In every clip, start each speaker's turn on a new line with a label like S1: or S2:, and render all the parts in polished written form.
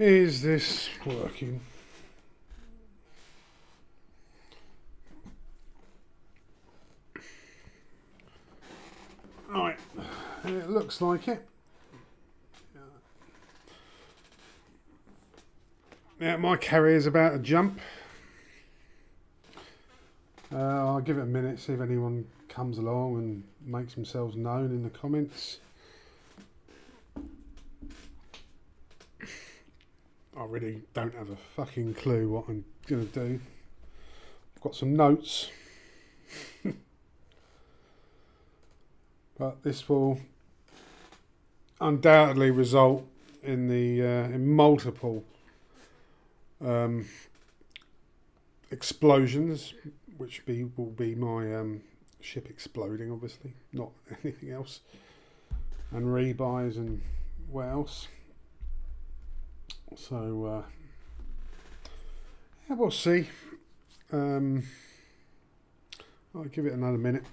S1: Is this working? Right, it looks like it. Yeah, my carrier's about to jump. I'll give it a minute, see if anyone comes along and makes themselves known in the comments. I really don't have a fucking clue what I'm going to do. I've got some notes. But this will undoubtedly result in the in multiple explosions, which will be my ship exploding, obviously, not anything else, and rebuys and what else. So yeah, we'll see. I'll give it another minute.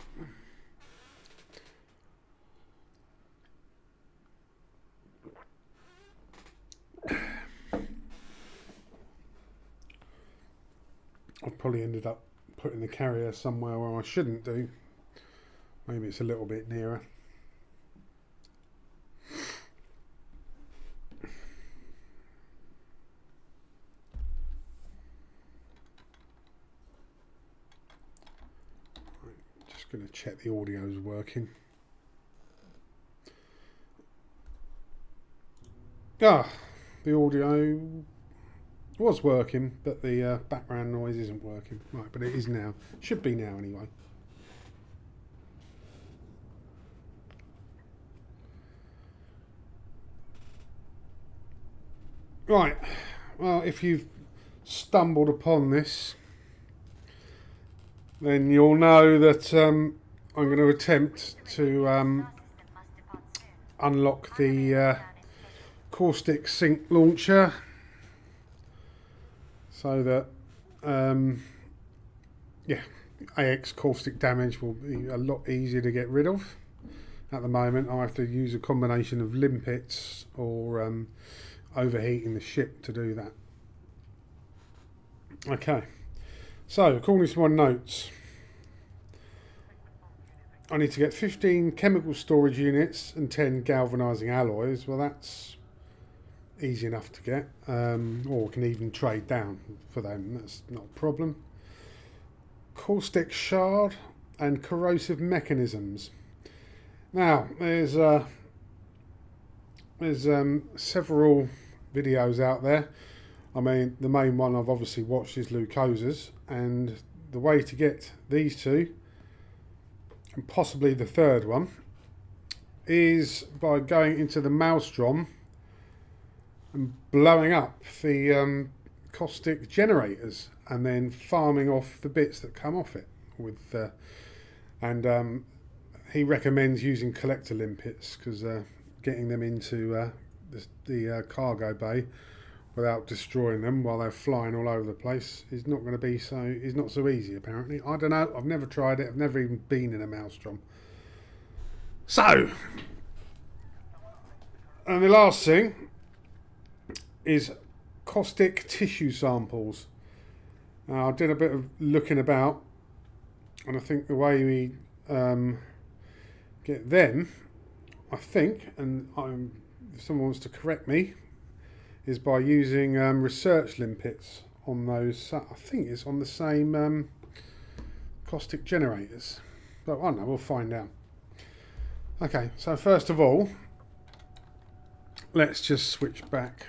S1: I've probably ended up putting the carrier somewhere where I shouldn't do. Maybe it's a little bit nearer. Just going to check the audio is working. Ah, the audio was working, but the background noise isn't working. Right, but it is now. Should be now anyway. Right, well, if you've stumbled upon this, then you'll know that I'm going to attempt to unlock the caustic sync launcher, so that yeah, AX caustic damage will be a lot easier to get rid of. At the moment I have to use a combination of limpets or overheating the ship to do that. Okay, so according to my notes, I need to get 15 chemical storage units and 10 galvanizing alloys. Well, that's easy enough to get, or can even trade down for them, that's not a problem. Caustic shard and corrosive mechanisms. Now there's several videos out there. I mean, the main one I've obviously watched is Lukozer's, and the way to get these two, and possibly the third one, is by going into the Maelstrom and blowing up the caustic generators and then farming off the bits that come off it with and he recommends using collector limpets, because getting them into the cargo bay without destroying them while they're flying all over the place is not going to be is not so easy, apparently. I don't know, I've never tried it, I've never even been in a Maelstrom. So, and the last thing is caustic tissue samples. Now, I did a bit of looking about, and I think the way we get them, I think, and if someone wants to correct me, is by using research limpets on those. I think it's on the same caustic generators, but I don't know, we'll find out. Okay, so first of all, let's just switch back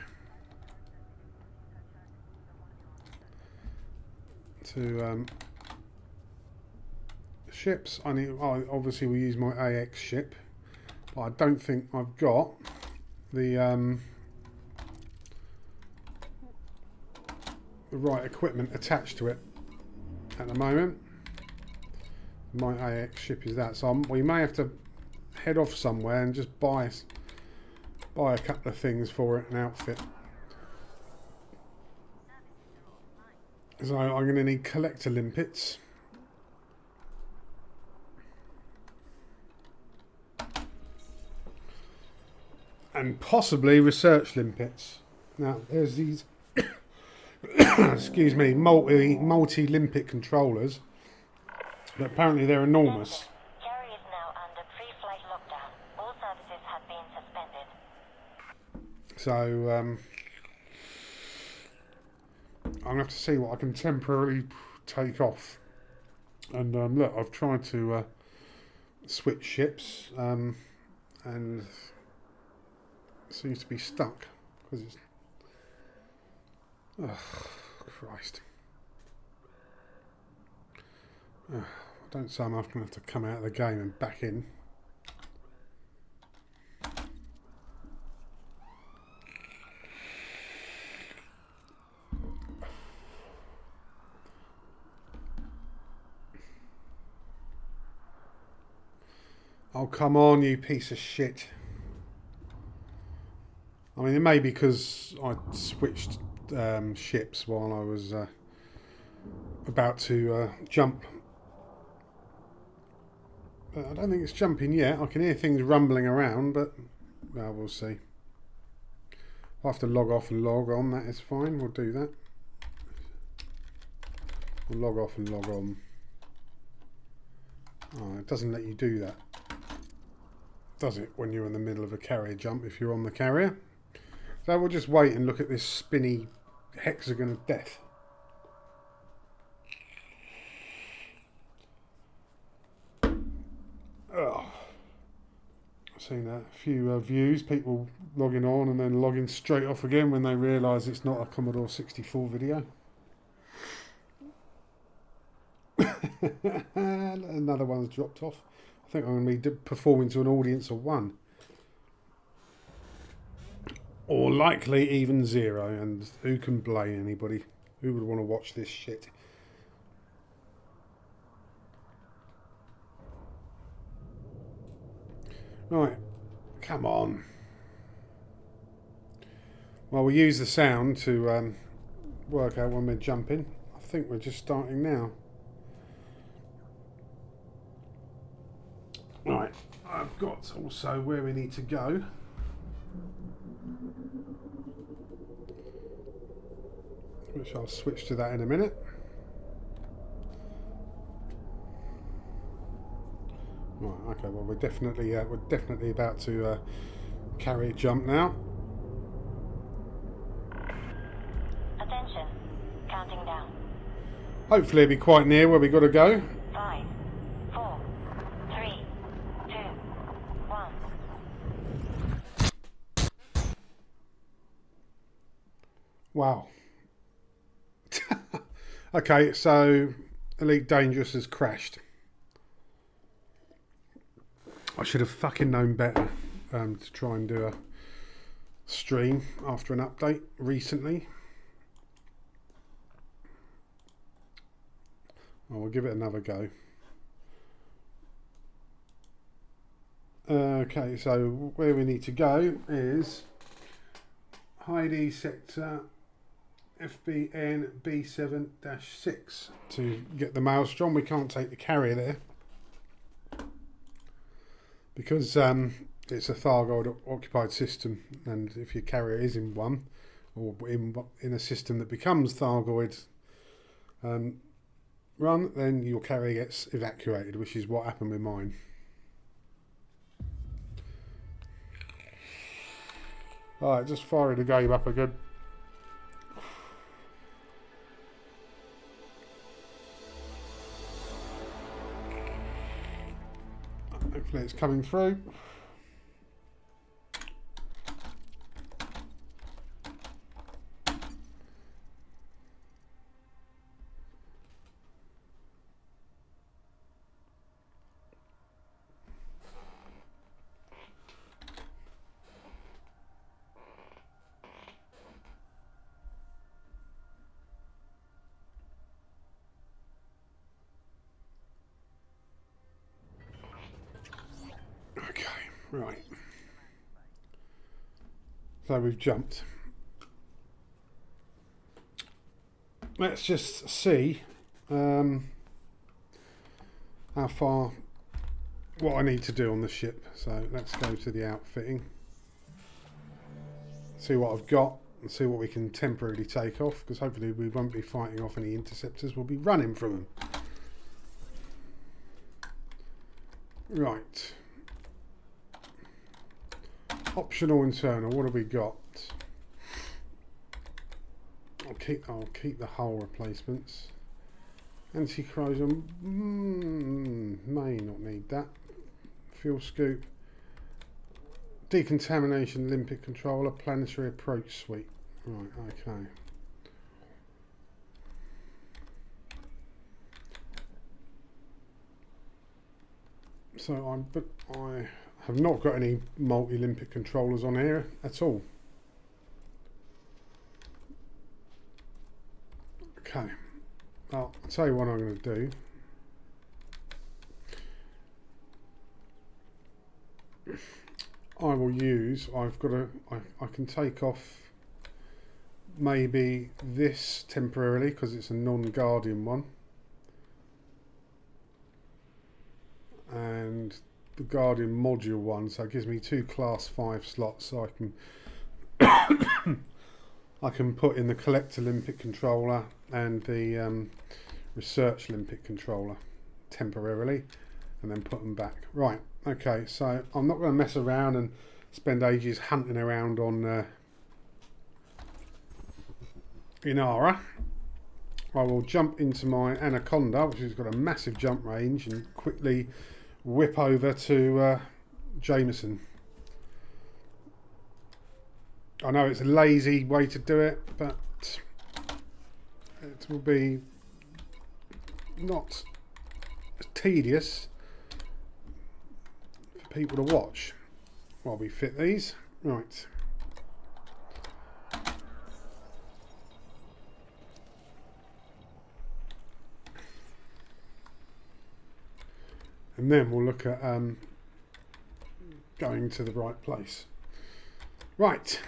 S1: to ships. Obviously we use my AX ship, but I don't think I've got the right equipment attached to it at the moment. My AX ship is that, so we may have to head off somewhere and just buy a couple of things for it, an outfit. So I'm going to need collector limpets, and possibly research limpets. Now there's these excuse me, multi-limpic controllers, but apparently they're enormous.
S2: Carry is now under pre-flight lockdown. All services have been suspended.
S1: So I'm gonna have to see what I can temporarily take off. And look, I've tried to switch ships, and it seems to be stuck because it's. Oh, Christ. Don't say I'm going to have to come out of the game and back in. Oh, come on, you piece of shit. I mean, it may be because I switched ships while I was about to jump. But I don't think it's jumping yet. I can hear things rumbling around, but well, we'll see. I'll have to log off and log on. That is fine. We'll do that. We'll log off and log on. Oh, it doesn't let you do that, does it, when you're in the middle of a carrier jump if you're on the carrier? So we'll just wait and look at this spinny hexagon of death. Oh. I've seen a few views, people logging on and then logging straight off again when they realise it's not a Commodore 64 video. Another one's dropped off. I think I'm going to be performing to an audience of 1. Or likely even 0, and who can blame anybody? Who would want to watch this shit? Right, come on. Well, we use the sound to work out when we're jumping. I think we're just starting now. Right, I've got also where we need to go. Which I'll switch to that in a minute. Right, okay, well we're definitely about to carry a jump now.
S2: Attention, counting down.
S1: Hopefully it'll be quite near where we got to go.
S2: 5, 4, 3, 2, 1.
S1: Wow. Okay, so Elite Dangerous has crashed. I should have fucking known better to try and do a stream after an update recently. Well, we'll give it another go. Okay, so where we need to go is Heidi sector FBN B7-6 to get the Maelstrom. We can't take the carrier there because it's a Thargoid occupied system, and if your carrier is in one, or in a system that becomes Thargoid run, then your carrier gets evacuated, which is what happened with mine. Alright, just firing the game up again. Hopefully it's coming through. Right, so we've jumped. Let's just see how far, what I need to do on the ship. So let's go to the outfitting, see what I've got, and see what we can temporarily take off, because hopefully we won't be fighting off any interceptors, we'll be running from them. Right. Optional internal, what have we got? I'll keep the hull replacements. Anti-corrosion, may not need that. Fuel scoop. Decontamination limpet controller, planetary approach suite. Right, okay. So I have not got any multi-limpet controllers on here at all. Okay. Well, I'll tell you what I'm going to do. I will use, I can take off maybe this temporarily because it's a non-Guardian one, and the Guardian module one, so it gives me 2 class 5 slots, so I can I can put in the collector limpet controller and the research limpet controller temporarily, and then put them back. Right, okay, so I'm not going to mess around and spend ages hunting around on Inara. I will jump into my Anaconda, which has got a massive jump range, and quickly whip over to Jameson. I know it's a lazy way to do it, but it will be not tedious for people to watch while we fit these. Right. And then we'll look at going to the right place. Right.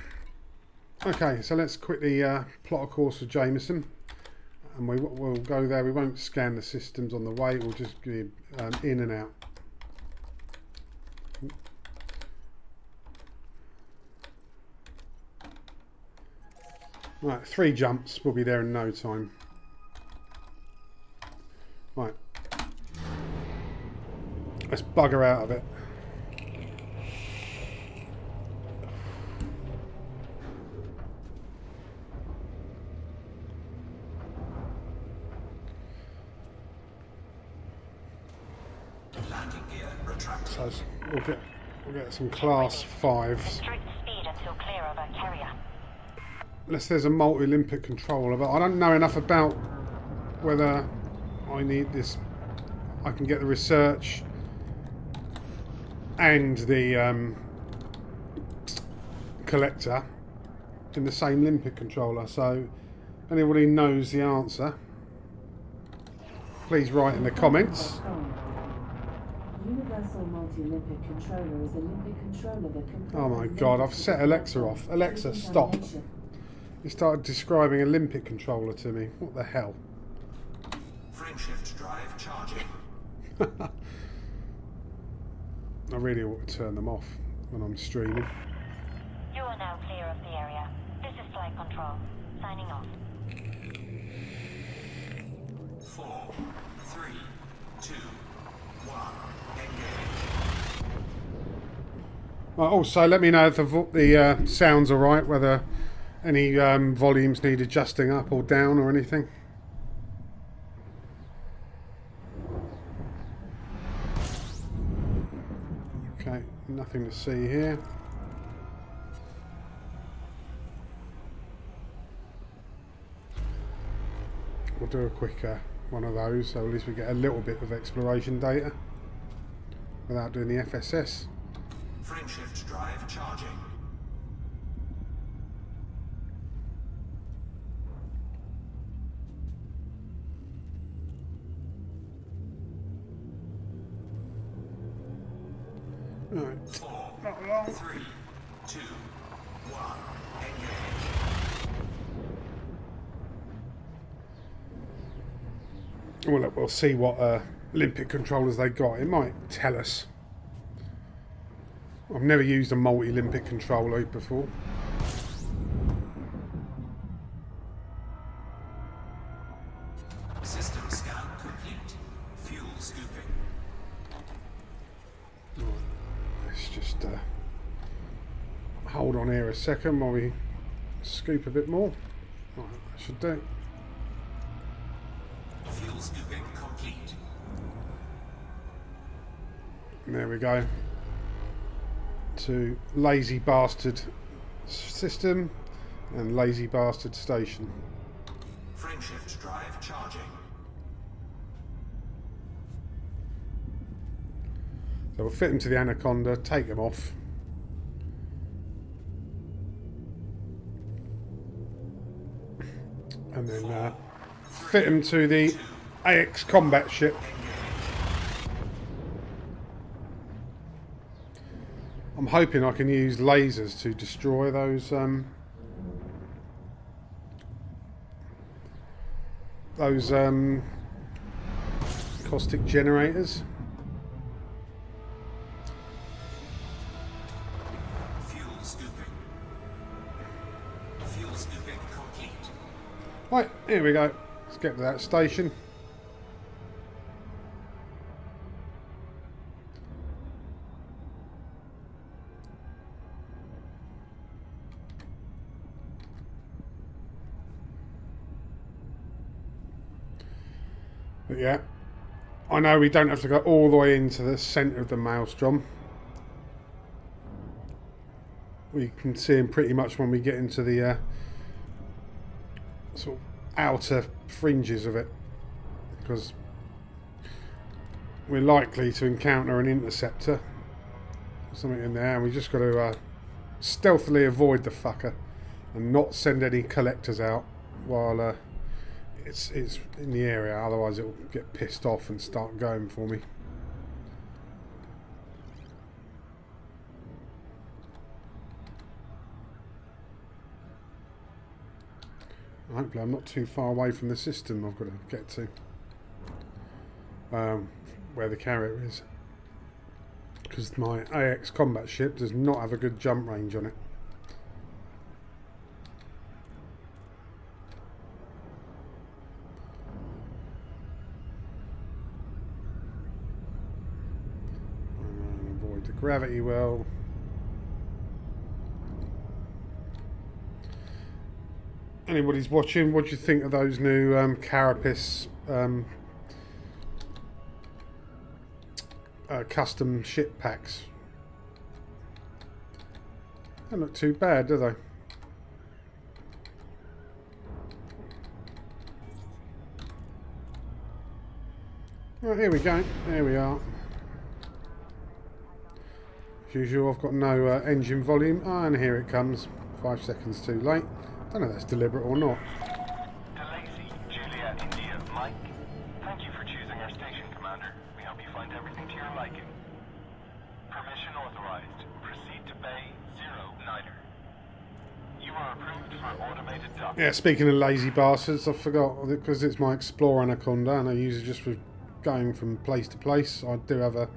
S1: Okay, so let's quickly plot a course for Jameson, and we'll go there. We won't scan the systems on the way, we'll just be in and out. Right, 3 jumps, we'll be there in no time. Right. Let's bugger out of it. So we'll get some class 5s.
S2: Restrict speed until clear of a carrier.
S1: Unless there's a multi-limpet controller, but I don't know enough about whether I need this. I can get the research and the collector in the same limpet controller. So if anybody knows the answer, please write in the comments.
S3: Universal multi-limpet controller is a limpet controller that can.
S1: Oh my god, I've set Alexa off. Alexa, stop. He started describing a limpet controller to me. What the hell?
S4: Frameshift drive charging.
S1: I really ought to turn them off when I'm streaming.
S2: You are now clear of the area. This is flight control. Signing off.
S4: 4, 3, 2, 1.
S1: Also, let me know if the sound's alright, whether any volumes need adjusting up or down or anything. Okay, nothing to see here. We'll do a quick one of those, so at least we get a little bit of exploration data without doing the FSS.
S4: Frameshift drive charging.
S1: Right.
S4: 4,
S1: Not long.
S4: 3, 2, 1. Engage.
S1: Well, look, we'll see what limpet controllers they got. It might tell us. I've never used a multi-limpet controller before. hold on here a second while we scoop a bit more. Right, that should do.
S4: Fuel scooping complete.
S1: And there we go. To lazy bastard system and lazy bastard station.
S4: Frameshift drive charging.
S1: So we'll fit them to the Anaconda, take them off. And then fit them to the AX combat ship. I'm hoping I can use lasers to destroy those caustic generators.
S4: Fuel scooping. Fuel scooping complete.
S1: Right, here we go. Let's get to that station. But yeah, I know we don't have to go all the way into the centre of the Maelstrom. We can see him pretty much when we get into the sort of outer fringes of it, because we're likely to encounter an interceptor or something in there, and we just got to stealthily avoid the fucker and not send any collectors out while it's in the area, otherwise it will get pissed off and start going for me. Hopefully I'm not too far away from the system I've got to get to, where the carrier is, because my AX combat ship does not have a good jump range on it. Avoid the gravity well. Anybody's watching, what do you think of those new Carapace custom ship packs? They don't look too bad, do they? Right, here we go. There we are. As usual, I've got no engine volume. Ah, and here it comes. 5 seconds too late. I don't know if that's deliberate or not.
S5: DeLacy, Julia, India, Mike. Thank you for choosing our station, Commander. We hope you find everything to your liking. Permission authorized. Proceed to Bay 0 Niner. You are approved for automated docking.
S1: Yeah, speaking of lazy bastards, I forgot, because it's my Explorer Anaconda and I use it just for going from place to place. I do have a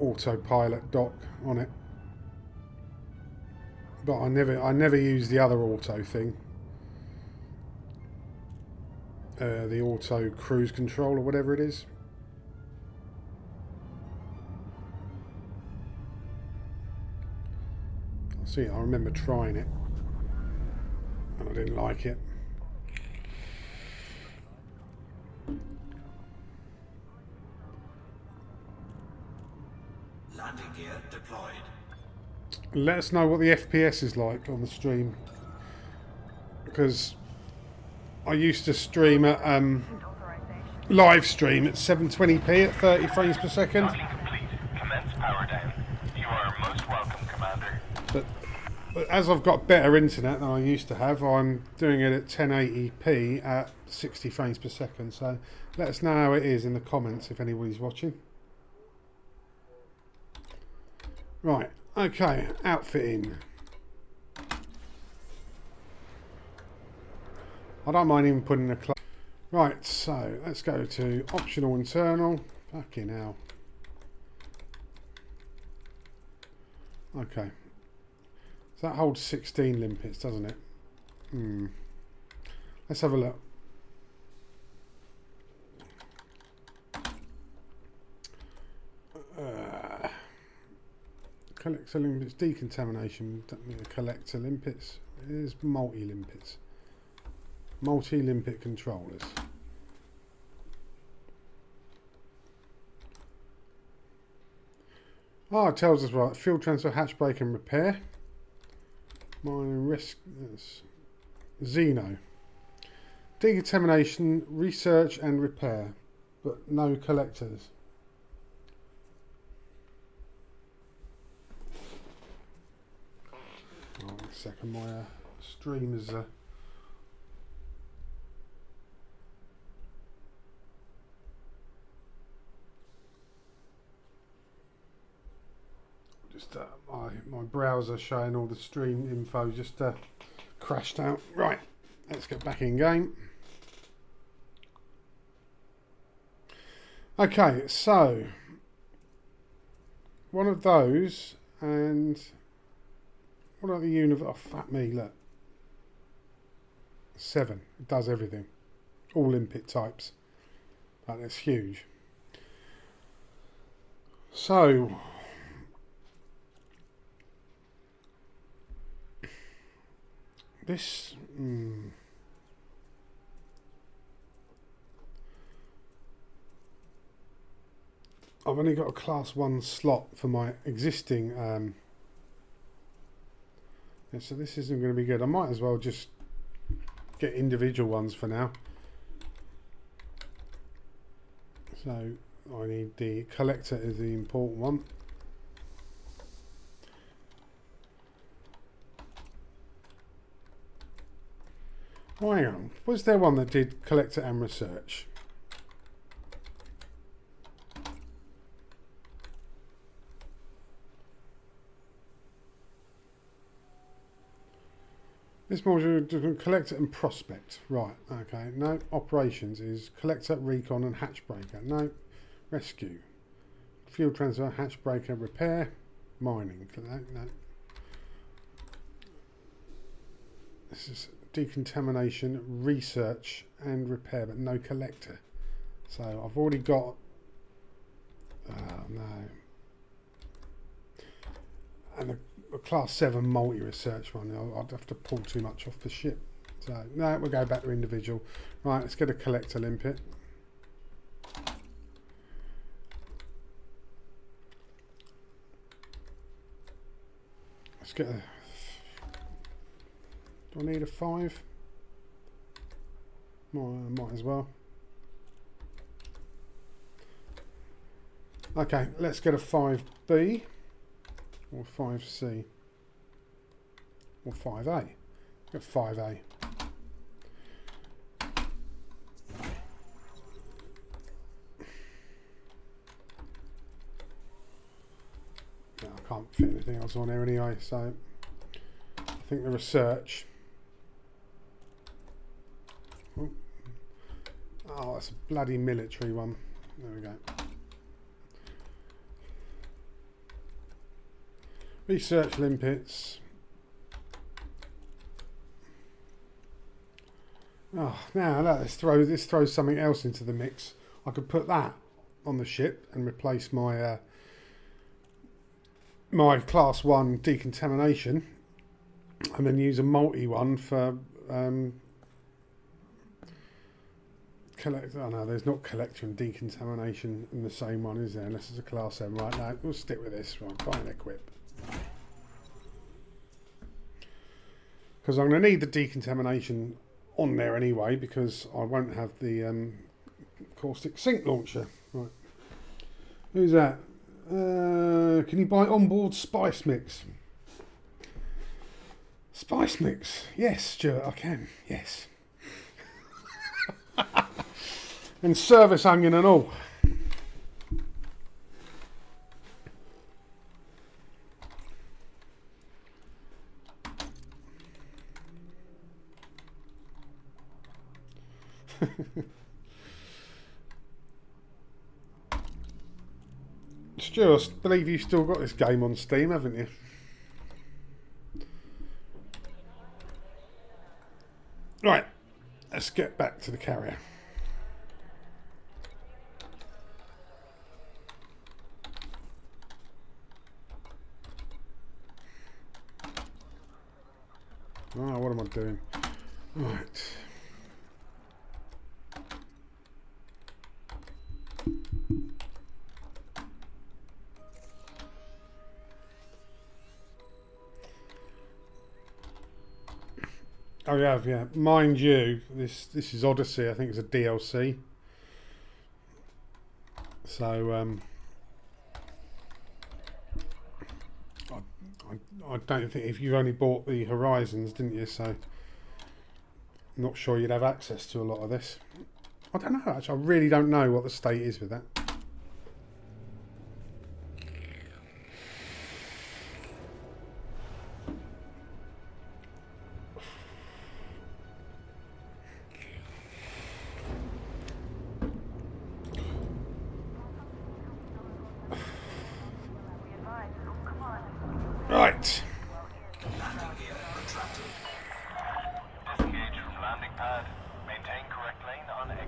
S1: autopilot dock on it. But I never use the other auto thing, the auto cruise control or whatever it is. I remember trying it and I didn't like it.
S4: Landing gear deployed.
S1: Let us know what the FPS is like on the stream, because I used to stream at live stream at 720p at 30 frames per second.
S5: Docking complete. Commence power down. You are most welcome, Commander.
S1: But as I've got better internet than I used to have, I'm doing it at 1080p at 60 frames per second. So let us know how it is in the comments if anybody's watching. Right. Okay, outfitting. I don't mind even putting a right, so let's go to optional internal. Fucking hell. Okay. So that holds 16 limpets, doesn't it? Let's have a look. Collector limpets, decontamination, don't mean collector limpets, it is multi-limpets. Multi-limpet controllers. Oh, it tells us right, field transfer, hatch break and repair. Mining risk, yes. Xeno. Decontamination, research and repair, but no collectors. Oh, wait a second, my stream is just my browser showing all the stream info just crashed out. Right, let's get back in game. Okay, so one of those, and what are the unit? Oh, fuck me, look. 7. It does everything. All limpet types. But it's huge. So this I've only got a class 1 slot for my existing yeah, so this isn't going to be good. I might as well just get individual ones for now. So I need the collector is the important one. Oh, hang on. Was there one that did collector and research? This module collector and prospect. Right, okay. No, operations is collector, recon and hatch breaker. No, rescue. Field transfer, hatch breaker, repair, mining. No, no. This is decontamination, research and repair, but no collector. So I've already got no. And a class 7 multi-research one. I'd have to pull too much off the ship. So no, we'll go back to individual. Right, let's get a collector limpet. Let's get a... Do I need a 5? Might as well. Okay, let's get a 5B or 5C or 5A. Get 5A. No, I can't fit anything else on there anyway, so I think the research. Oh, that's a bloody military one. There we go. Research limpets. Oh, now let's throw something else into the mix. I could put that on the ship and replace my my class 1 decontamination, and then use a multi one for collector. Oh no, there's not collector and decontamination in the same one, is there? Unless it's a class 7. Right, now we'll stick with this one. Buy and equip. Because I'm going to need the decontamination on there anyway, because I won't have the caustic sink launcher. Right. Who's that? Can you buy onboard spice mix? Spice mix? Yes, Stuart, I can. Yes. And service onion and all. Stuart, I believe you've still got this game on Steam, haven't you? Right, let's get back to the carrier. Oh, what am I doing? Right. Oh yeah. Mind you, this is Odyssey. I think it's a DLC. So I don't think, if you've only bought the Horizons, didn't you? So I'm not sure you'd have access to a lot of this. I don't know. Actually, I really don't know what the state is with that. Right.
S4: Landing gear retracted.
S5: Disengage from landing pad. Maintain correct lane on exit.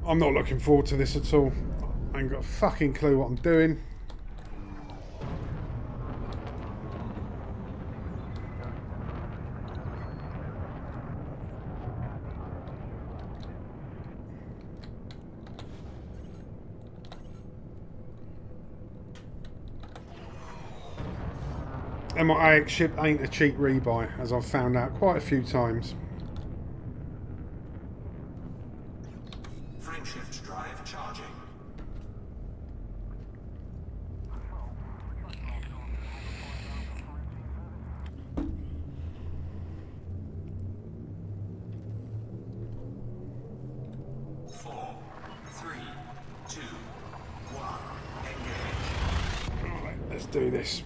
S1: I'm not looking forward to this at all. I ain't got a fucking clue what I'm doing. And my AX chip ain't a cheap rebuy, as I've found out quite a few times.
S4: Frameshift drive charging. Four, three, two, one. Engage.
S1: Right, let's do this.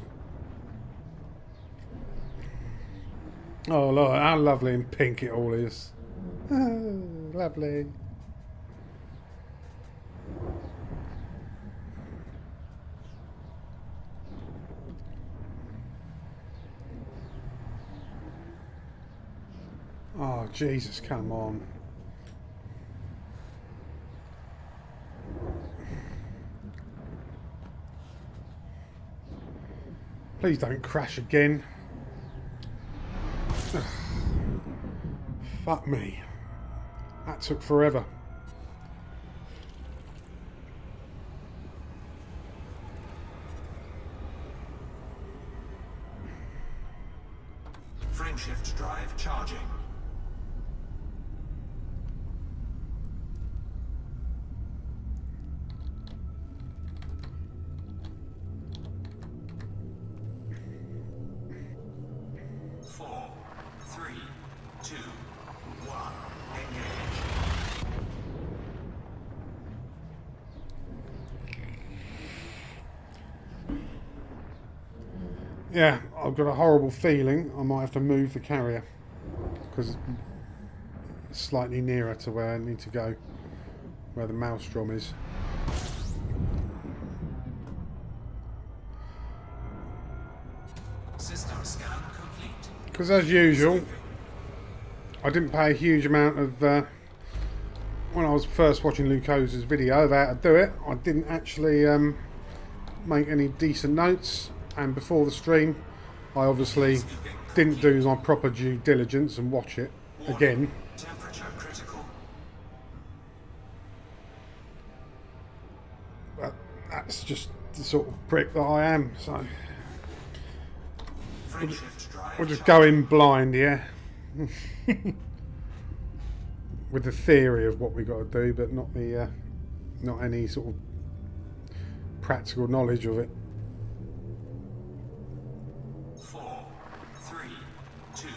S1: Oh, look, how lovely and pink it all is. Oh, lovely. Oh, Jesus, come on. Please don't crash again. Fuck me. That took forever.
S4: Frameshift drive charging. Four, three, two, one. Engage.
S1: Yeah, I've got a horrible feeling I might have to move the carrier because it's slightly nearer to where I need to go, where the Maelstrom is.
S4: System scan complete.
S1: Because as usual, I didn't pay a huge amount of, when I was first watching Lukozer's video of how to do it, I didn't actually make any decent notes, and before the stream I obviously didn't do my proper due diligence and watch it again.
S4: Temperature critical.
S1: But that's just the sort of prick that I am, so
S4: Frameshift drive
S1: we'll just
S4: charging.
S1: go in blind, yeah. With the theory of what we got to do, but not the not any sort of practical knowledge of it.
S4: Four, three, two,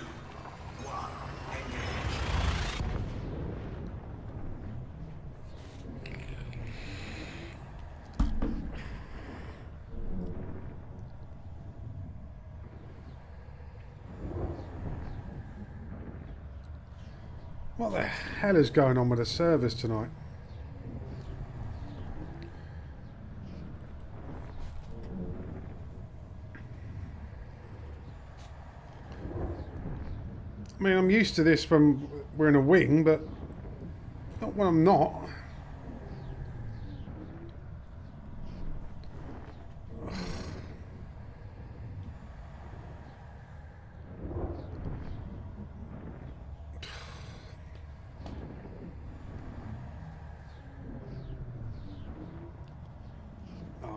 S4: one. Engage.
S1: What the hell is going on with the service tonight? I mean, I'm used to this when we're in a wing, but not when I'm not.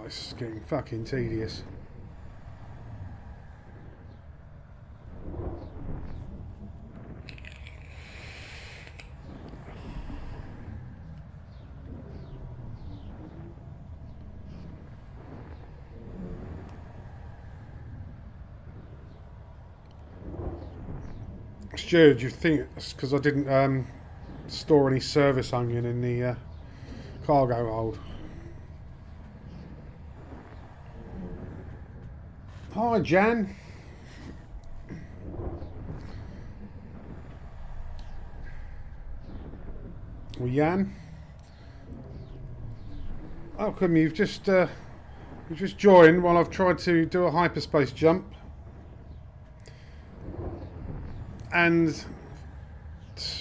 S1: this is getting fucking tedious. Stuart, you think it's because I didn't store any service onion in the cargo hold? Hi, Jan. Or Jan. How come you've just joined while I've tried to do a hyperspace jump? And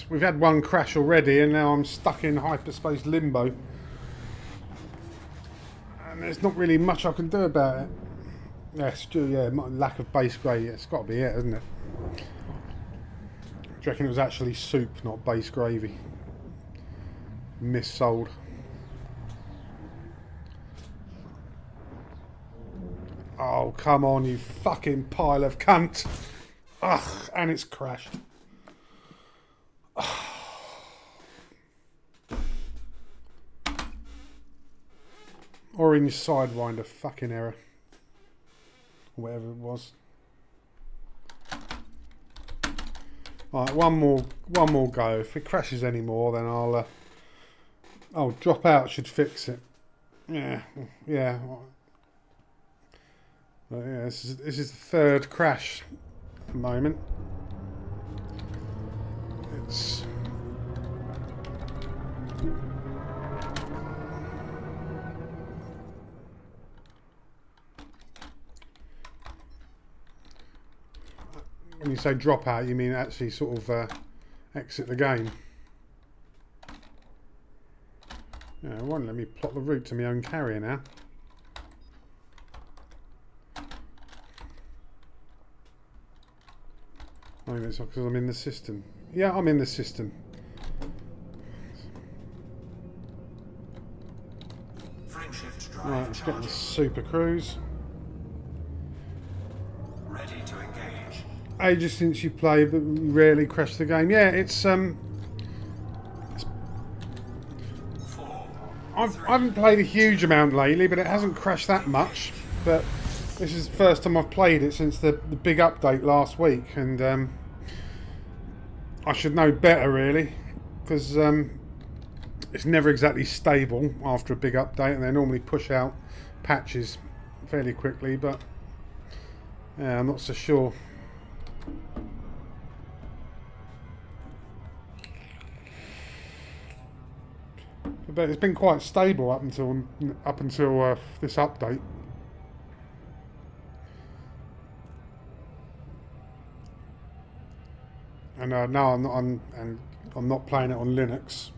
S1: we've had one crash already, and now I'm stuck in hyperspace limbo. And there's not really much I can do about it. Yes, yeah, lack of base grade. It's got to be it, isn't it? Do you reckon it was actually soup, not base gravy? Missold. Oh, come on, you fucking pile of cunt. Ugh, and it's crashed. Orange Sidewinder fucking error. Whatever it was. Alright, one more go. If it crashes anymore, then I'll drop out, should fix it. Yeah. But yeah, this is the third crash at the moment. It's when you say drop out, you mean actually sort of exit the game. Yeah, it won't let me plot the route to my own carrier now. I think it's because I'm in the system. Yeah, I'm in the system. Right, let's get the Super Cruise.
S4: Ready to engage.
S1: Ages since you played, but rarely crashed the game. Yeah, it's I haven't played a huge amount lately, but it hasn't crashed that much. But this is the first time I've played it since the big update last week, and I should know better really, because it's never exactly stable after a big update, and they normally push out patches fairly quickly, but yeah, I'm not so sure. But it's been quite stable up until this update. And now I'm not playing it on Linux,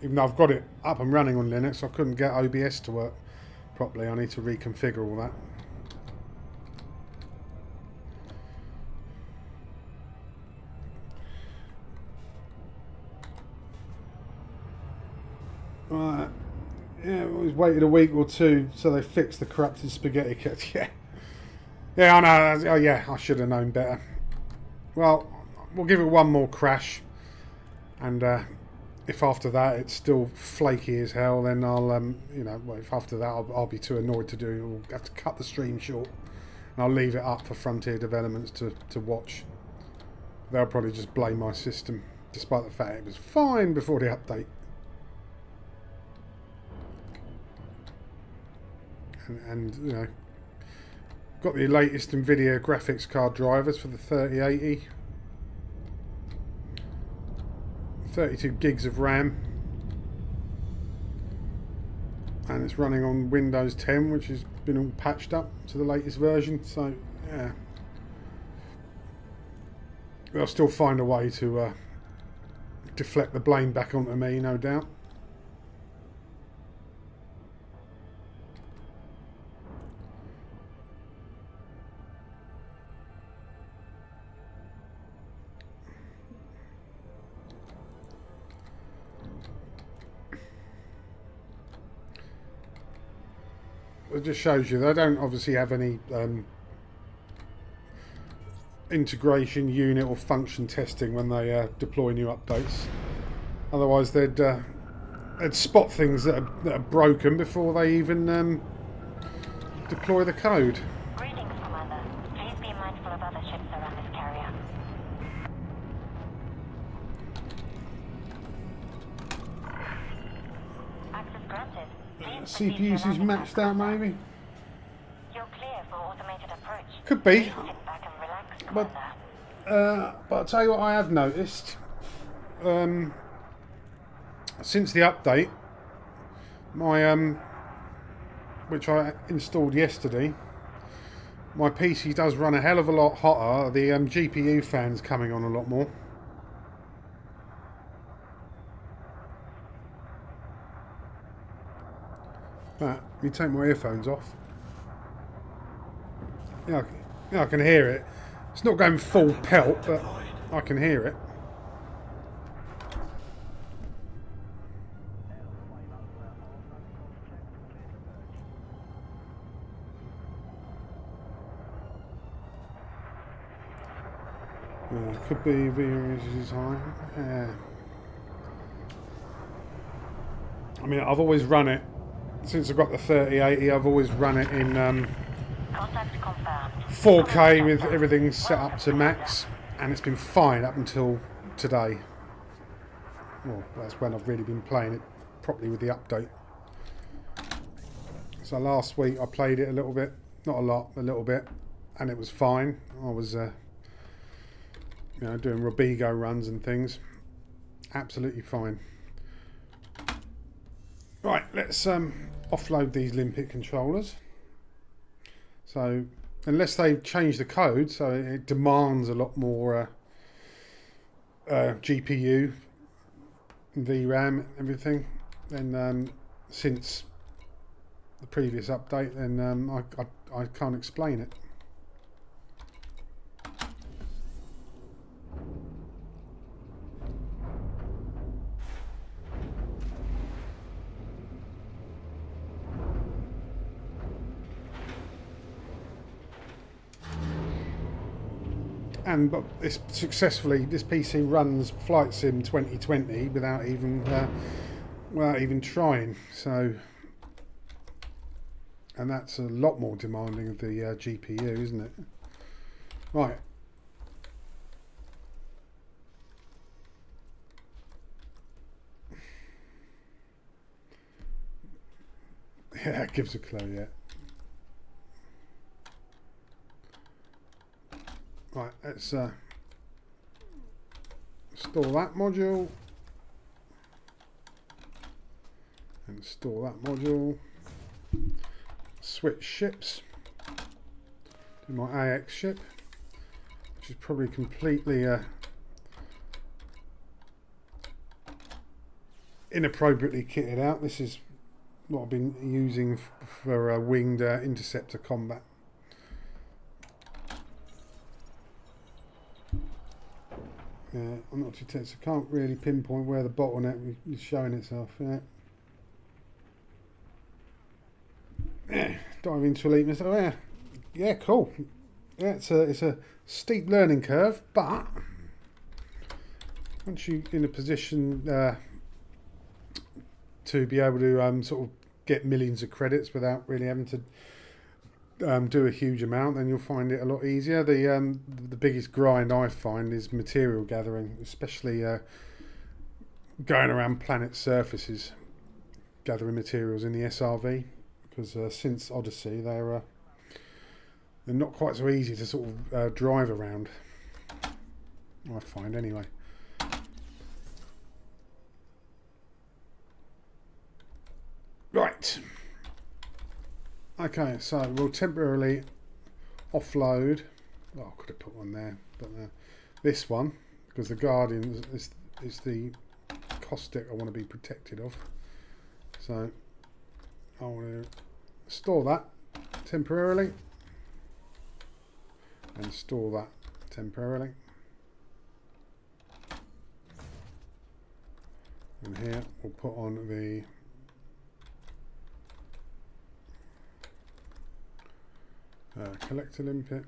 S1: even though I've got it up and running on Linux. I couldn't get OBS to work properly. I need to reconfigure all that. Right. Yeah, we've waited a week or two so they fixed the corrupted spaghetti kit. Yeah, I know. Oh, yeah, I should have known better. Well, we'll give it one more crash, and if after that it's still flaky as hell, then I'll, well, if after that I'll be too annoyed to do, I'll have to cut the stream short, and I'll leave it up for Frontier Developments to watch. They'll probably just blame my system, despite the fact it was fine before the update. And you know, got the latest NVIDIA graphics card drivers for the 3080. 32 gigs of RAM, and it's running on Windows 10, which has been all patched up to the latest version. So yeah, they'll still find a way to deflect the blame back onto me, no doubt. it just shows you they don't obviously have any integration unit or function testing when they deploy new updates. Otherwise they'd spot things that are broken before they even deploy the code.
S2: Greetings, Commander. Please be mindful of other ships around this carrier. Access granted. Please proceed
S1: CPU
S2: to
S1: usage
S2: landing
S1: maxed out
S2: pad.
S1: maybe?
S2: You're clear for automated approach.
S1: Could be.
S2: Please sit back and relax,
S1: But
S2: Commander.
S1: but I'll tell you what I have noticed. Since the update, my which I installed yesterday, my PC does run a hell of a lot hotter. The GPU fan's coming on a lot more. But let me take my earphones off. Yeah, I can hear it. It's not going full pelt, but I can hear it. Yeah, could be VRS is high. Yeah. I mean, I've always run it since I got the 3080. I've always run it in
S2: Contact confirmed.
S1: 4K with everything set up to max, and it's been fine up until today. Well, that's when I've really been playing it properly with the update. So last week I played it a little bit, not a lot, a little bit, and it was fine. I was you know, doing Robigo runs and things. Absolutely fine. Right, let's offload these Limpet controllers. So, unless they've changed the code, so it demands a lot more GPU, VRAM, everything, then since the previous update, then I can't explain it. But this PC runs Flight Sim 2020 without even trying. So, and that's a lot more demanding of the GPU, isn't it? Right. Yeah, it gives a clue, yeah. Right, let's store that module and store that module. Switch ships. Do my AX ship, which is probably completely inappropriately kitted out. This is what I've been using for winged interceptor combat. Yeah, I'm not too tense. I can't really pinpoint where the bottleneck is showing itself. Yeah. Yeah, dive into Elite myself. Yeah, yeah, cool. Yeah, it's a steep learning curve, but once you're in a position to be able to sort of get millions of credits without really having to do a huge amount, then you'll find it a lot easier. The biggest grind I find is material gathering, especially going around planet surfaces, gathering materials in the SRV, because since Odyssey they're not quite so easy to sort of drive around, I find anyway. Right. Okay, so we'll temporarily offload. Oh, I could have put one there, but this one, because the Guardian is the caustic I want to be protected of. So I want to store that temporarily and store that temporarily. And here we'll put on the collector limpet.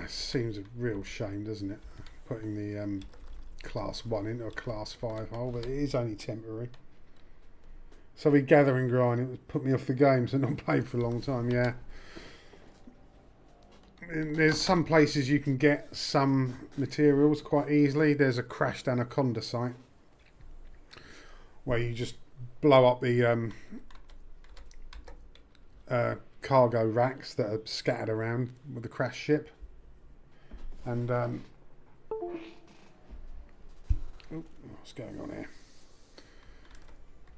S1: It seems a real shame, doesn't it? Putting the class 1 into a class 5 hole, but it is only temporary. So we gather and grind. It would put me off the games and not play for a long time, yeah. And there's some places you can get some materials quite easily. There's a crashed anaconda site where you just blow up the cargo racks that are scattered around with the crash ship. And what's going on here?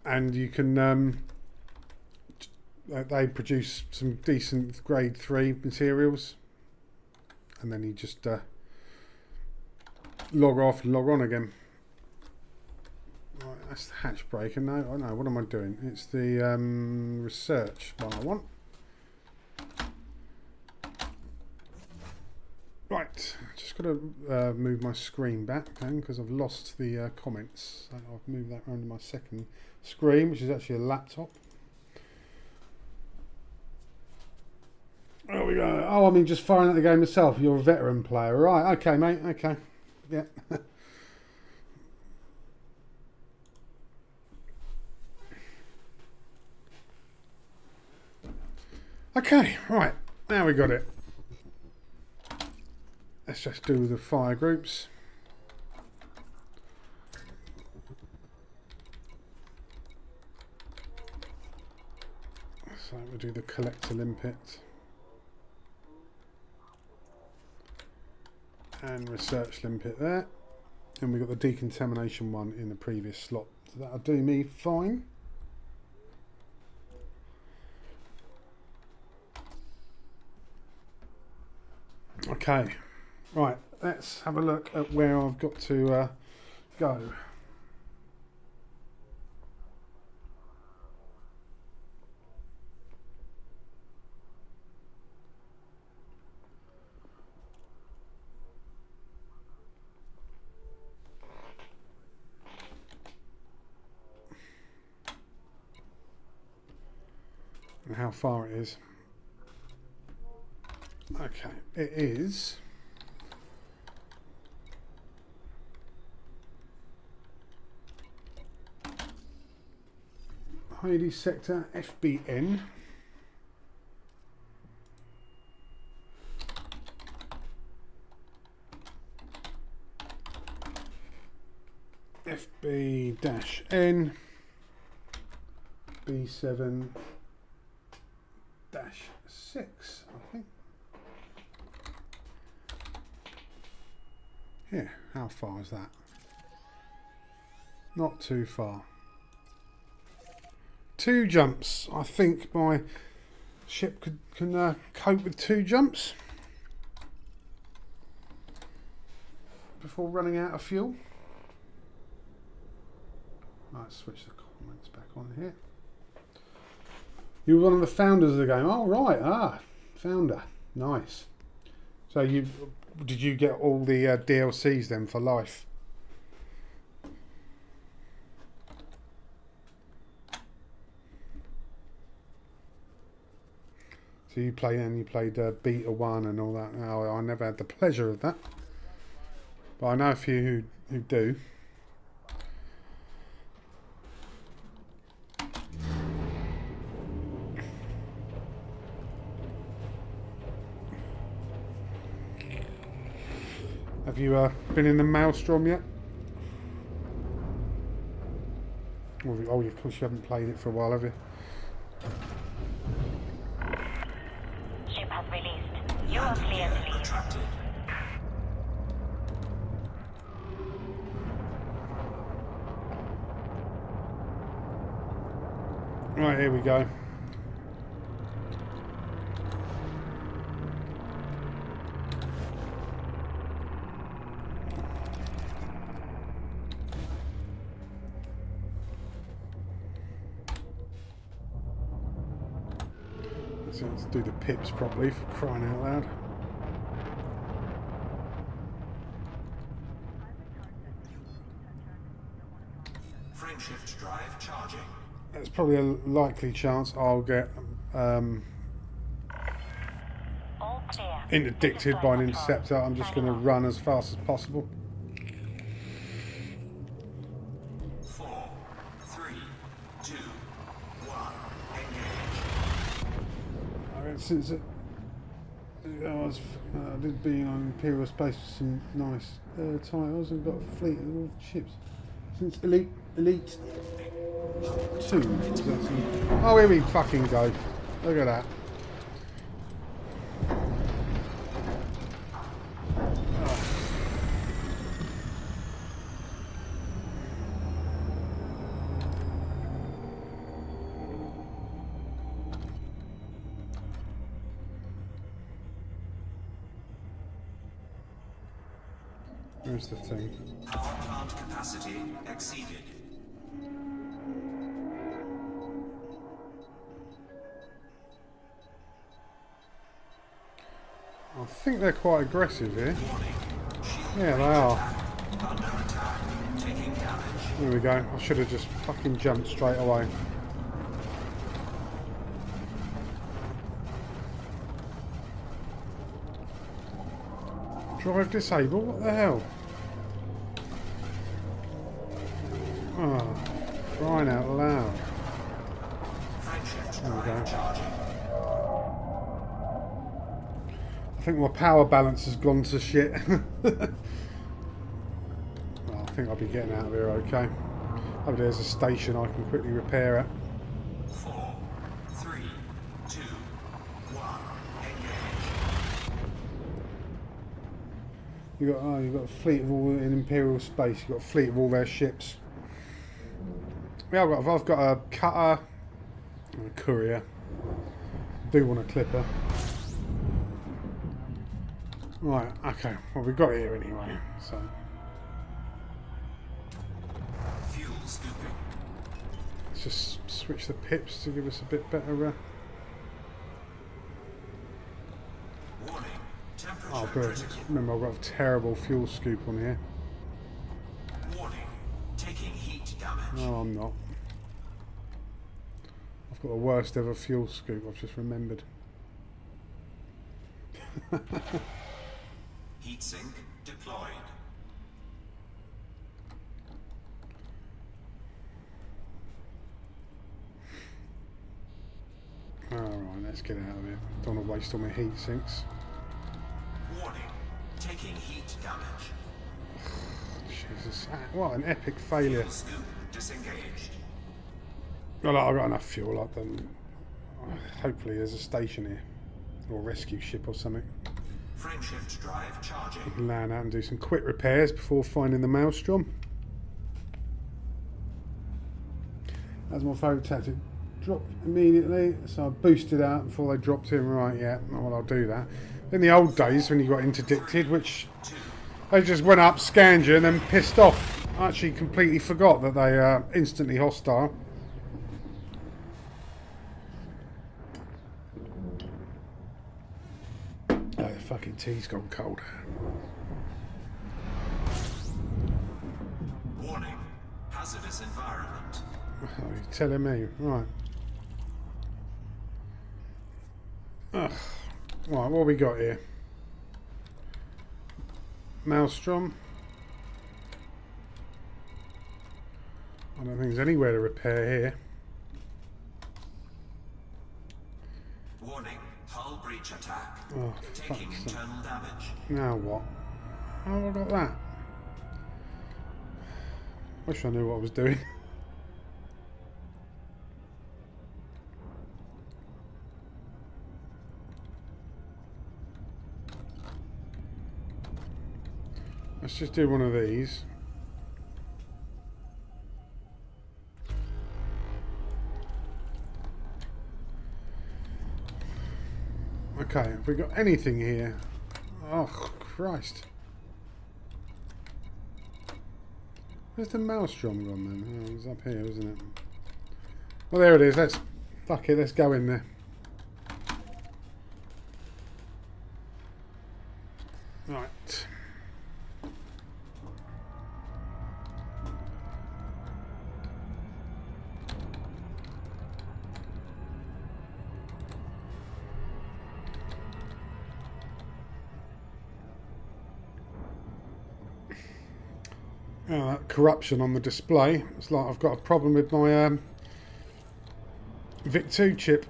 S1: And you can they produce some decent grade 3 materials, and then you just log off and log on again. Right, that's the hatch breaker. No, I know. What am I doing? It's the research one I want. Right, just got to move my screen back then because I've lost the comments. So I've moved that around to my second screen, which is actually a laptop. There we go. Oh, I mean, just firing at the game myself. You're a veteran player, right? Okay, mate. Okay, yeah. Okay, right. Now we got it. Let's just do the fire groups. So we'll do the collector limpet and research limpet there, and we've got the decontamination one in the previous slot, so that'll do me fine. Okay, right, let's have a look at where I've got to go. And how far it is. Okay, it is Heidi sector FBN. FB-N B7-6, I think. Yeah, how far is that? Not too far. 2 jumps. I think my ship can cope with 2 jumps before running out of fuel. Let's switch the comments back on here. You were one of the founders of the game. Oh, right. Ah, founder. Nice. So did you get all the DLCs then for life? So you played Beta 1 and all that. Oh, I never had the pleasure of that, but I know a few who do. Have you been in the Maelstrom yet? Oh, of course you haven't played it for a while, have you?
S2: Ship has released. You are clear to leave.
S4: Attracted.
S1: Right, here we go. Let's do the pips properly, for crying out loud.
S4: Frame shift drive charging.
S1: Let's probably a likely chance I'll get
S2: All clear.
S1: interdicted by an interceptor. I'm just going to run as fast as possible.
S4: 4, 3, 2, 1. Engage.
S1: Since I did be on Imperial Space with some nice titles and got a fleet of all ships. Since Elite 2. Is that some... Oh, here we fucking go. Look at that. Here's the thing.
S4: Power plant capacity exceeded.
S1: I think they're quite aggressive here.
S4: Warning. Shield
S1: Yeah, they
S4: breach
S1: are.
S4: attack. Under attack. Taking damage.
S1: There we go. I should have just fucking jumped straight away. Drive disable? What the hell? Oh, crying out loud.
S4: Frameshift
S1: There we
S4: drive
S1: go.
S4: charging.
S1: I think my power balance has gone to shit. Well, I think I'll be getting out of here okay. Oh, there's a station I can quickly repair it.
S4: 4, 3, 2, 1. Engage.
S1: You've got a fleet of all in Imperial Space. You've got a fleet of all their ships. Yeah, I've got a cutter and a courier. I do want a clipper. Right, okay. Well, we've got here anyway, so.
S4: Fuel scooping.
S1: Let's just switch the pips to give us a bit better.
S4: Warning.
S1: Oh,
S4: Temperature
S1: I've got
S4: critical.
S1: remember, I've got a terrible fuel scoop on here.
S4: Warning. Taking heat damage.
S1: No, I'm not. I've got the worst ever fuel scoop, I've just remembered.
S4: Heatsink deployed.
S1: Alright, let's get out of here. Don't want to waste all my heat sinks.
S4: Warning. Taking heat damage.
S1: Jesus, what an epic failure.
S4: Fuel scoop disengaged.
S1: Well, I've got enough fuel. I've done. Hopefully, there's a station here, or a rescue ship or something.
S4: Frameshift drive charging.
S1: We can land out and do some quick repairs before finding the Maelstrom. That's my favourite tactic. Drop immediately, so I boosted out before they dropped in. Right, yeah, well, I'll do that. In the old days, when you got interdicted, which they just went up, scanned you, and then pissed off. I actually completely forgot that they are instantly hostile. Oh, the fucking tea's gone cold.
S4: Warning. Hazardous environment.
S1: Oh, you're telling me. Right. Ugh. Right, what have we got here? Maelstrom. I don't think there's anywhere to repair here.
S4: Warning. Hull breach attack.
S1: Oh,
S4: Taking
S1: fuck's sake.
S4: internal damage.
S1: Now what? How have I got that? Wish I knew what I was doing. Let's just do one of these. Okay, have we got anything here? Oh, Christ. Where's the Maelstrom gone then? Oh, it's up here, isn't it? Well, there it is. Fuck it, let's go in there. Right. That corruption on the display. It's like I've got a problem with my VIC-2 chip.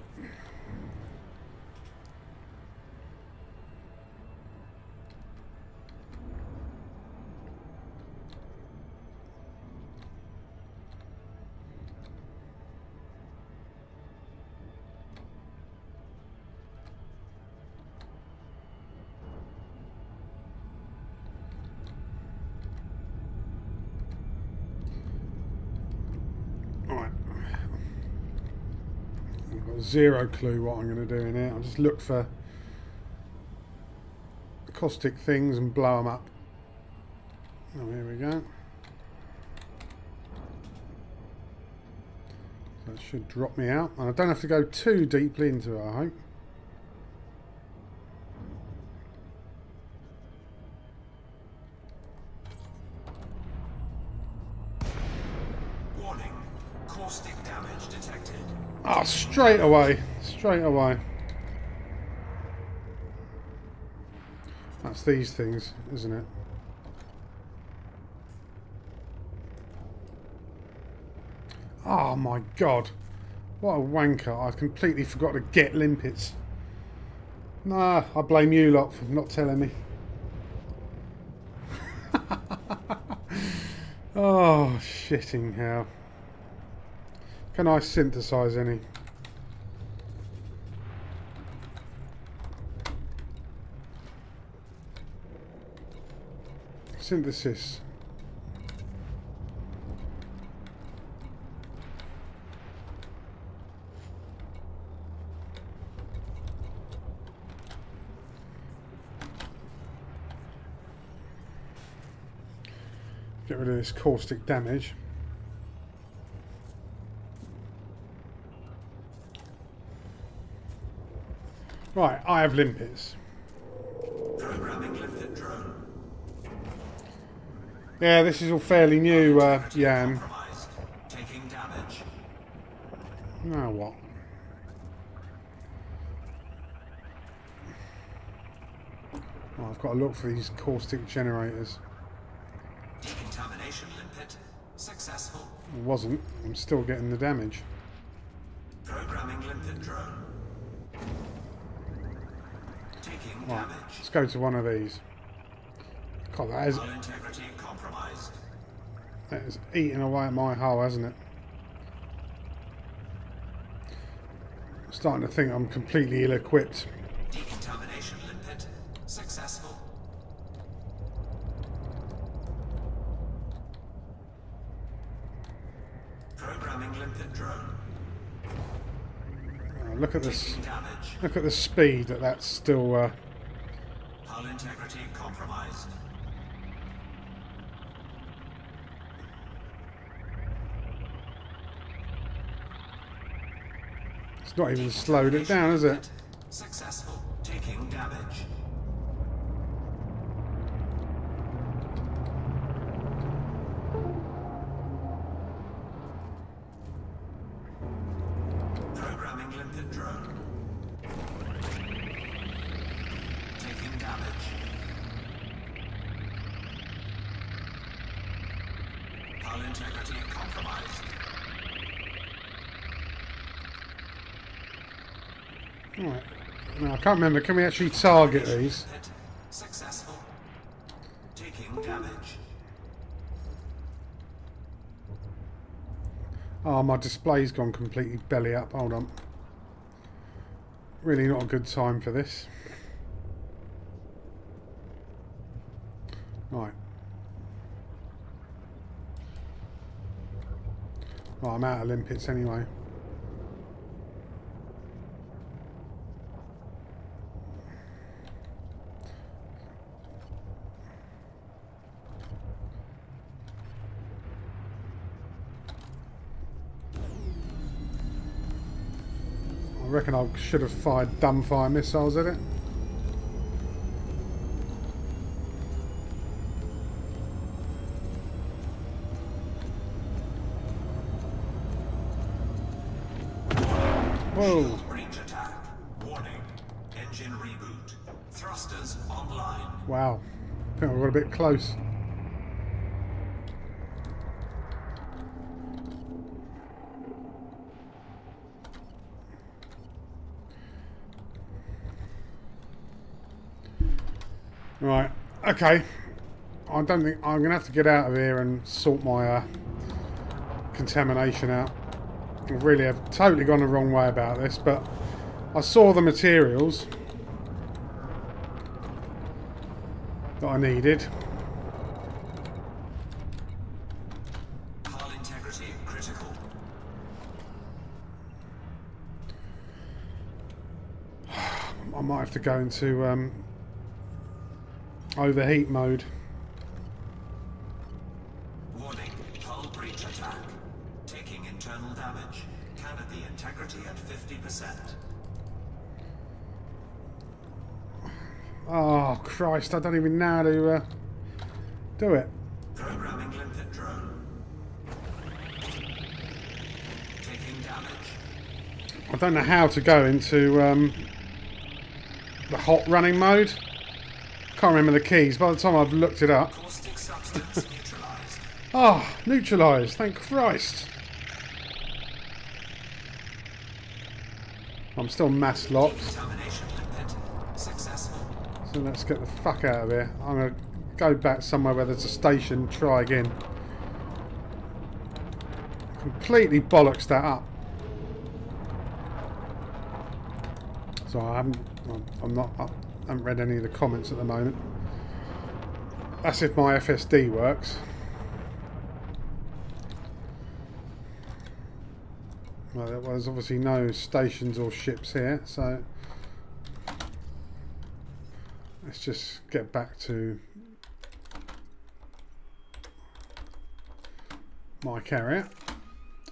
S1: Zero clue what I'm going to do in here. I'll just look for caustic things and blow them up. Oh, here we go. So that should drop me out. And I don't have to go too deeply into it, I hope.
S4: Warning. Caustic damage detected.
S1: Ah, straight away. Straight away. That's these things, isn't it? Oh my god. What a wanker. I completely forgot to get limpets. Nah, I blame you lot for not telling me. Oh, shitting hell. Can I synthesize any? Synthesis. Get rid of this caustic damage. Right, I have limpets.
S4: Programming limpet drone.
S1: Yeah, this is all fairly new, Jan.
S4: Compromised. Taking damage.
S1: Now what? Oh, I've got to look for these caustic generators.
S4: Decontamination limpet. Successful.
S1: It wasn't. I'm still getting the damage.
S4: Programming limpet drone. Taking
S1: Right,
S4: damage.
S1: let's go to one of these. God, that
S4: Hull integrity compromised.
S1: is eating away at my hull, hasn't it? I'm starting to think I'm completely ill-equipped.
S4: Decontamination limpet. Successful. Programming limpet drone.
S1: Look at this.
S4: Taking damage.
S1: Look at the speed that that's still.
S4: Hull integrity compromised.
S1: It's not even slowed it down, is it?
S4: Successful. Taking damage. Programming limpet drone. Taking damage. Hull integrity compromised.
S1: Right. No, I can't remember. Can we actually target these?
S4: Successful. Taking damage.
S1: Oh, my display's gone completely belly up. Hold on. Really not a good time for this. Right. Right, I'm out of limpets anyway. I reckon I should have fired dumbfire missiles at it. Whoa.
S4: Shield breach attack. Warning. Engine reboot. Thrusters online.
S1: Wow. I think I got a bit close. Right, okay. I don't think I'm going to have to get out of here and sort my contamination out. I really have totally gone the wrong way about this, but I saw the materials that I needed.
S4: Hull integrity critical.
S1: I might have to go into overheat mode.
S4: Warning, hull breach attack. Taking internal damage. Canopy integrity at 50%.
S1: Oh Christ, I don't even know how to do it.
S4: Programming limpet drone. Taking damage.
S1: I don't know how to go into the hot running mode. Can't remember the keys. By the time I've looked it up.
S4: Caustic substance neutralized.
S1: Ah, neutralised, thank Christ. I'm still mass locked.
S4: Decontamination limpet successful.
S1: So let's get the fuck out of here. I'm going to go back somewhere where there's a station, try again. Completely bollocks that up. So I haven't read any of the comments at the moment. That's if my FSD works. Well, there was obviously no stations or ships here, so let's just get back to my carrier.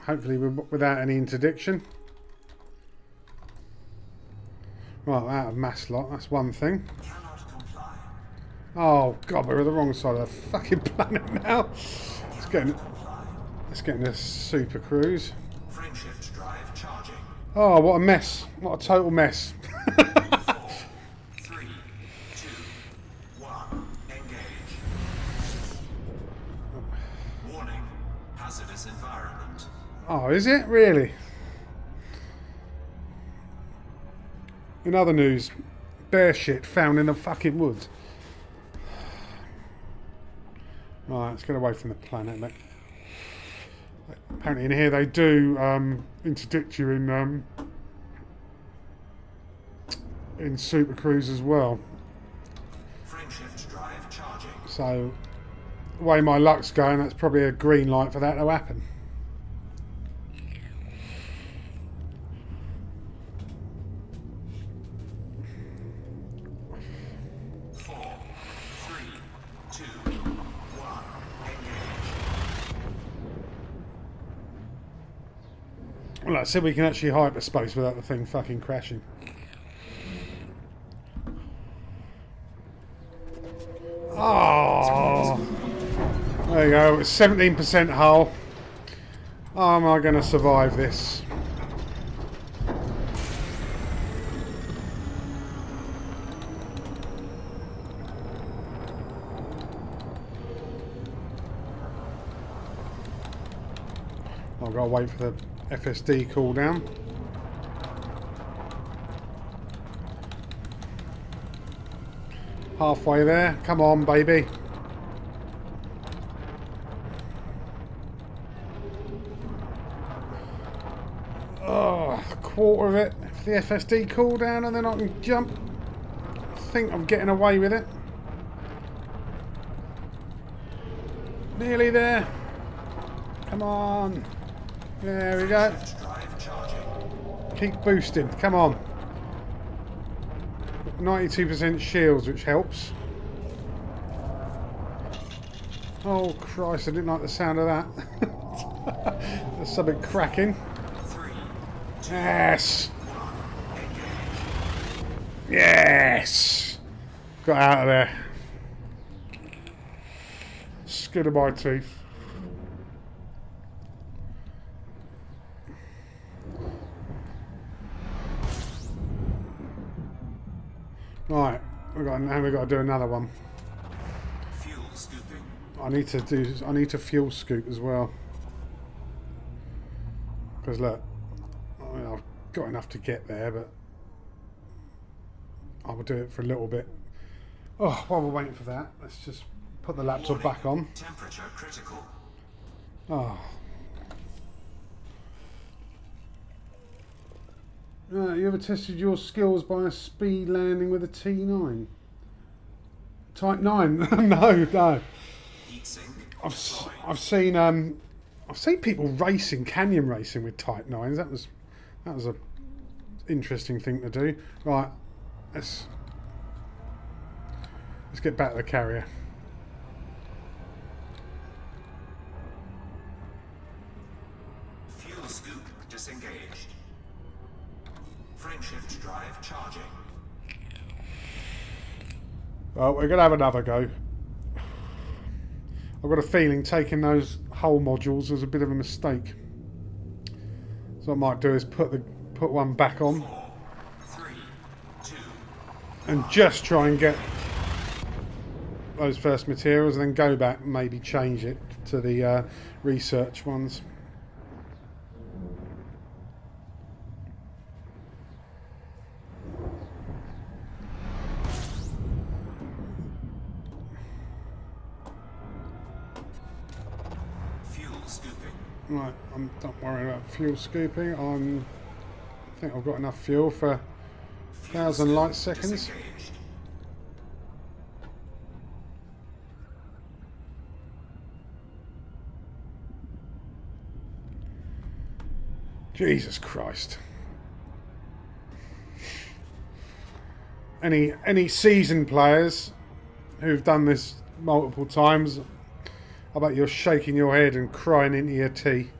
S1: Hopefully without any interdiction. Right, out of mass lock, that's one thing.
S4: Cannot comply.
S1: Oh god, we're on the wrong side of the fucking planet now. Let's get in a super cruise.
S4: Frame shift drive charging.
S1: Oh, what a mess. What a total mess.
S4: 4, 3, 2, 1. Engage. Warning. Hazardous environment.
S1: Oh, is it? Really? In other news, bear shit found in the fucking woods. Right, let's get away from the planet, mate. Apparently in here they do interdict you in Super Cruise as well.
S4: Frame shift drive charging.
S1: So, the way my luck's going, that's probably a green light for that to happen. Well, like I said, we can actually hyperspace without the thing fucking crashing. Oh, there you go. It's 17% hull. How am I going to survive this? I've got to wait for the FSD cooldown. Halfway there. Come on, baby. Oh, a quarter of it for the FSD cooldown, and then I can jump. I think I'm getting away with it. Nearly there. Come on. There we go. Keep boosting. Come on. 92% shields, which helps. Oh Christ, I didn't like the sound of that. There's something cracking. Yes. Yes. Got out of there. Skin of my teeth. Right, now we've got to do another one.
S4: Fuel scooping.
S1: I need to fuel scoop as well. Because look, I mean, I've got enough to get there, but I will do it for a little bit. Oh, while we're waiting for that, let's just put the laptop back on.
S4: Temperature critical.
S1: Oh. You ever tested your skills by a speed landing with a T9? Type 9? No, no.
S4: Heatsink.
S1: I've seen people racing, canyon racing with Type 9s. That was a interesting thing to do. Right, let's get back to the carrier.
S4: Fuel scoop disengaged. Frameshift drive charging.
S1: Well, we're going to have another go. I've got a feeling taking those whole modules was a bit of a mistake. So what I might do is put one back on.
S4: 4, 3, 2,
S1: and just try and get those first materials and then go back and maybe change it to the research ones.
S4: fuel scooping.
S1: Right, don't worry about fuel scooping. I think I've got enough fuel for 1,000 light seconds.
S4: Disengaged.
S1: Jesus Christ. Any seasoned players who've done this multiple times, I bet you're shaking your head and crying into your tea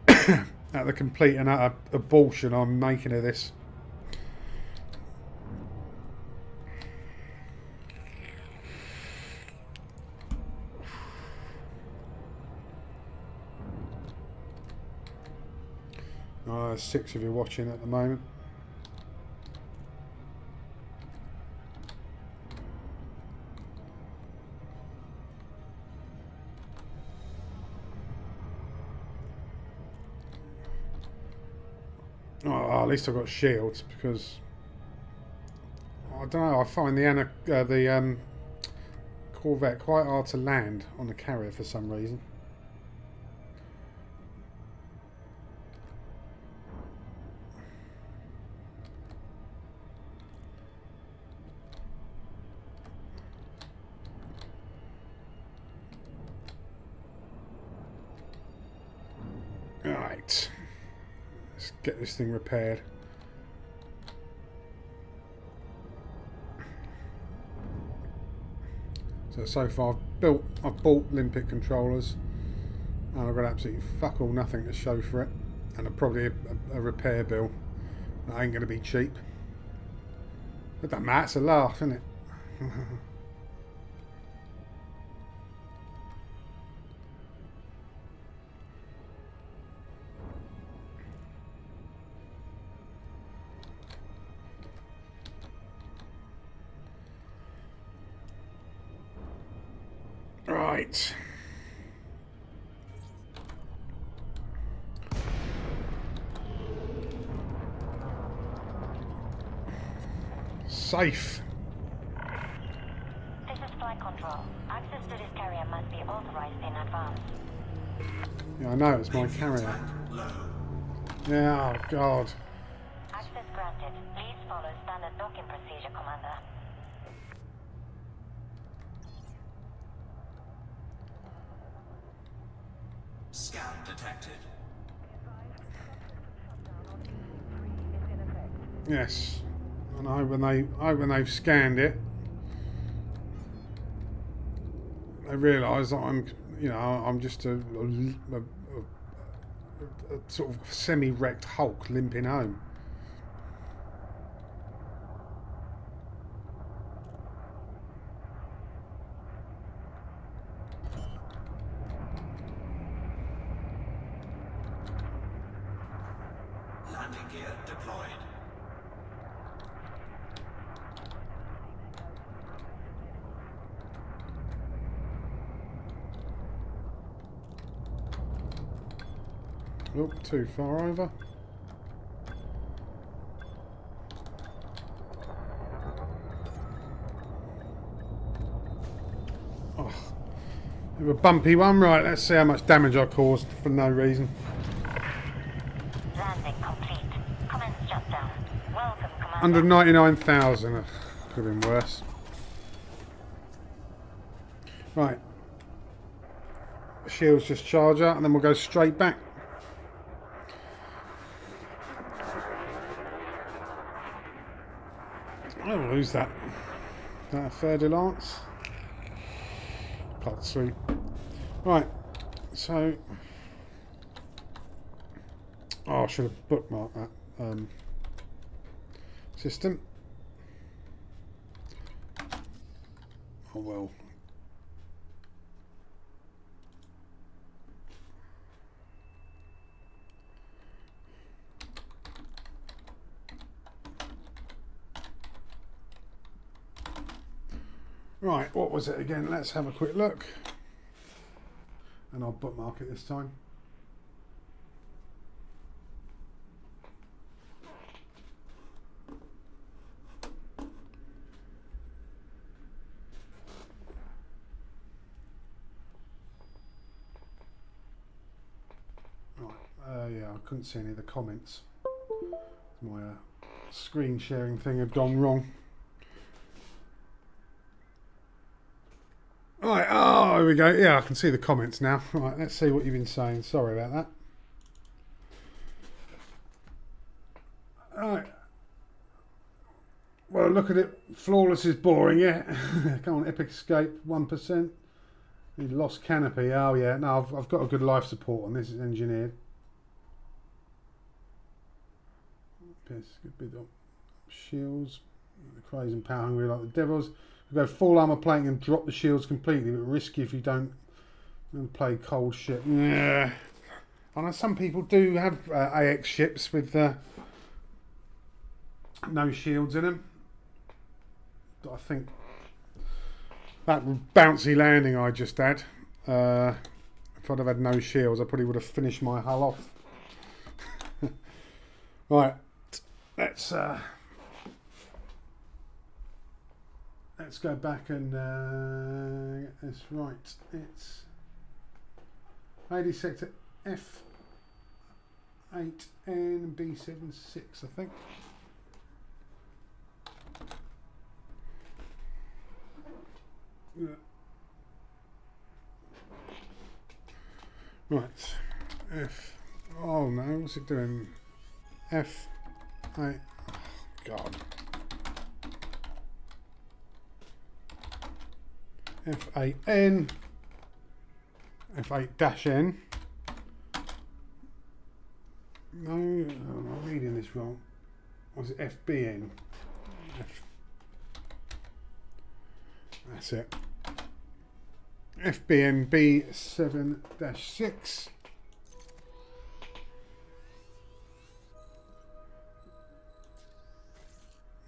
S1: at the complete and utter abortion I'm making of this. There's 6 of you watching at the moment. Oh, at least I've got shields because I don't know. I find the Corvette quite hard to land on the carrier for some reason. Right, let's get this thing repaired. So far I've bought Olympic controllers and I've got absolutely fuck all nothing to show for it, and probably a repair bill that ain't going to be cheap. But that matters, a laugh, isn't it? Right. Safe.
S2: This is flight control. Access to this carrier must be authorized in advance.
S1: Yeah, I know, it's my carrier.
S4: Tank low.
S1: Yeah, oh God.
S2: Access granted. Please follow standard docking procedure, Commander.
S4: Scan detected.
S1: Yes. And I hope when they've scanned it, they realise that I'm just a sort of semi-wrecked Hulk limping home.
S4: Landing gear deployed.
S1: Oh, too far over. A bumpy one, right? Let's see how much damage I caused for no reason.
S2: Landing complete. Commence shutdown. Welcome, Commander.
S1: 199,000. Could have been worse. Right. Shield's just charge out, and then we'll go straight back. Oh, who's that? Is that a third lance? Can't see. Right, so I should have bookmarked that system. Oh well. Right, what was it again? Let's have a quick look. And I'll bookmark it this time. Right, yeah, I couldn't see any of the comments. My screen sharing thing had gone wrong. Right, oh, here we go. Yeah, I can see the comments now. Right, let's see what you've been saying. Sorry about that. Right. Well, look at it. Flawless is boring, yeah. Come on, Epic Escape, 1%. You lost canopy. Oh, yeah. No, I've got a good life support on this. It's engineered. Yes, good bit of shields. The crazy and power hungry like the devils. Go full armor plating and drop the shields completely, but risky if you don't play cold ship. Yeah, I know some people do have AX ships with no shields in them. But I think that bouncy landing I just had, if I'd have had no shields, I probably would have finished my hull off. Right, let's go back and get this right. It's AD sector F8N B76, I think. Yeah. Right. Oh no, what's it doing? F8. Oh, God. F8N, F8-N. No, I'm reading this wrong. Was it FBN? That's it. FBN B7-6.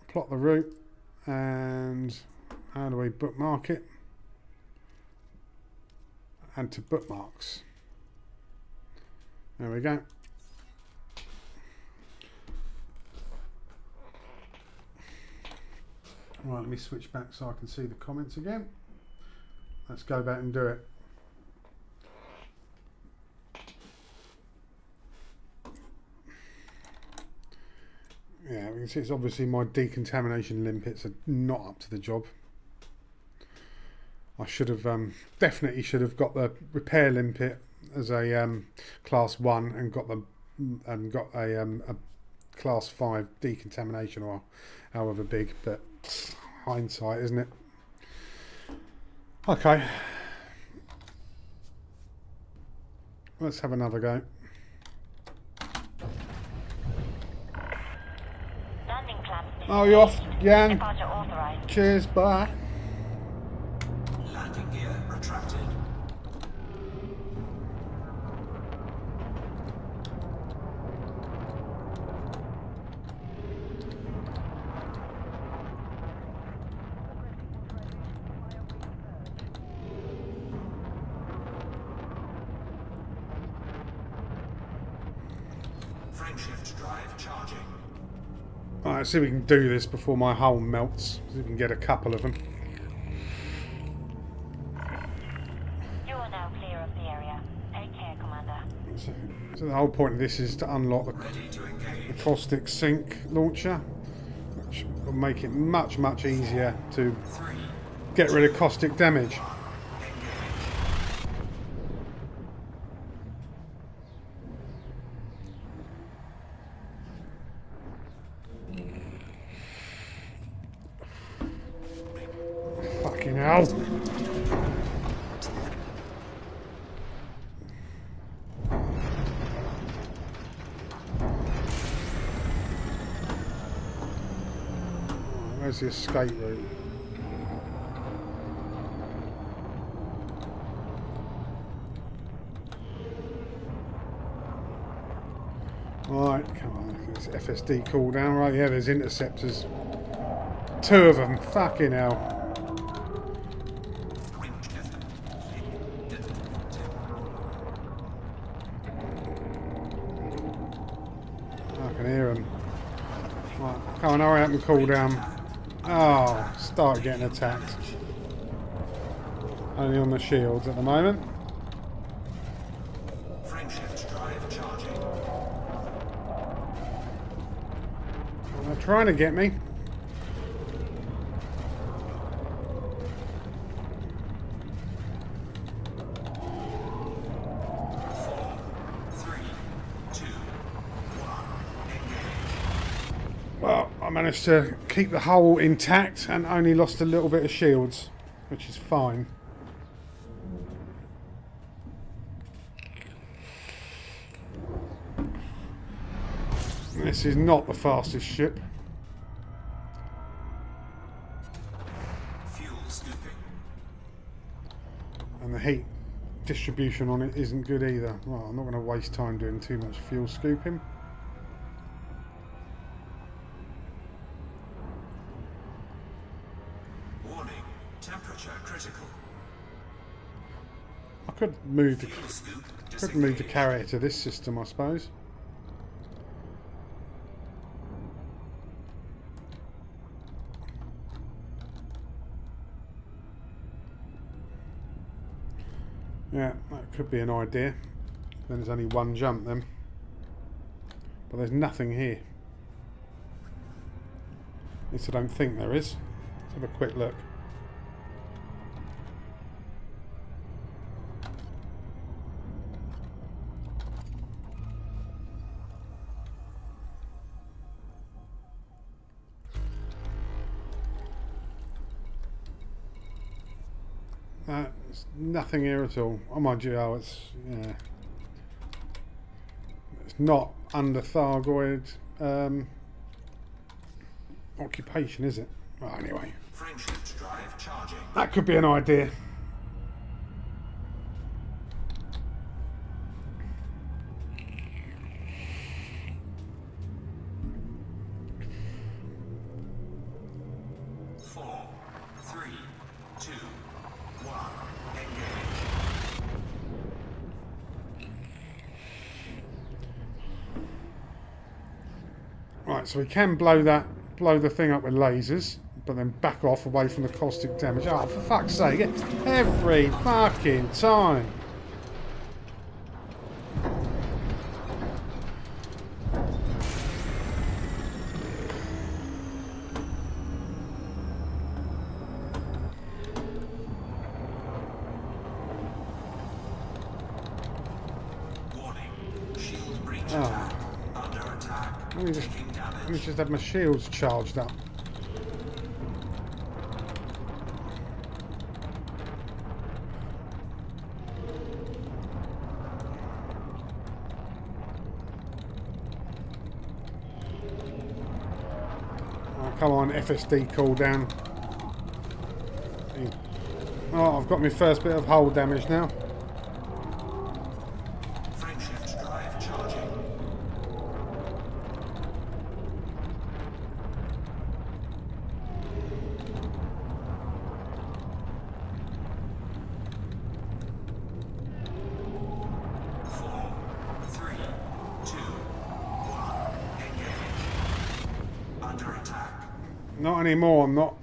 S1: Plot the route, and how do we bookmark it? And to bookmarks. There we go. Right, let me switch back so I can see the comments again. Let's go back and do it. Yeah, you can see it's obviously my decontamination limpets are not up to the job. I should have definitely should have got the repair limpet as a class 1 and got a class 5 decontamination, or however big, but hindsight, isn't it? Okay, let's have another go.
S2: Landing clamp.
S1: Oh, you're off, Jan.
S2: Departure authorized.
S1: Cheers, bye.
S4: Landing gear retracted. Frameshift drive charging.
S1: Alright, let's see if we can do this before my hull melts. See if we can get a couple of them.
S2: You are
S1: So the whole point of this is to unlock the
S4: Ready to engage.
S1: caustic sink launcher, which will make it much easier to
S4: 3.
S1: get rid of caustic damage. Fucking hell. Where's the escape route? Right, come on, it's FSD cooldown, right? Yeah, there's interceptors. 2 of them, fucking hell. I can hear them. Right, come on, hurry up and cool down. Oh, start getting attacked. Only on the shields at the moment.
S4: Frameshift drive charging.
S1: They're trying to get me. Well, I managed to keep the hull intact and only lost a little bit of shields, which is fine. This is not the fastest ship.
S4: Fuel scooping.
S1: And the heat distribution on it isn't good either. Well, I'm not going to waste time doing too much fuel scooping.
S4: Warning. Temperature critical.
S1: I could move the
S4: Fuel scoop
S1: Could move the
S4: disengaged.
S1: carrier to this system, I suppose. Yeah, that could be an idea. Then there's only one jump then. But there's nothing here. At least I don't think there is. Let's have a quick look. There's nothing here at all. Oh my god, it's yeah. It's not under Thargoid occupation, is it? Well, anyway,
S4: Frameshift drive charging.
S1: that could be an idea.
S4: Four, three, two, one. Engage.
S1: Right, so we can blow the thing up with lasers, but then back off away from the caustic damage. Oh, for fuck's sake! Every fucking time.
S4: Warning. Shield breach
S1: Oh.
S4: attack. Under attack.
S1: Let me
S4: Taking damage.
S1: just have my shields charged up. Oh, come on, FSD cooldown. Oh, I've got my first bit of hull damage now.
S4: Frameshift drive charging. Four, three, two, one. Engage. Under attack.
S1: Not anymore, I'm not.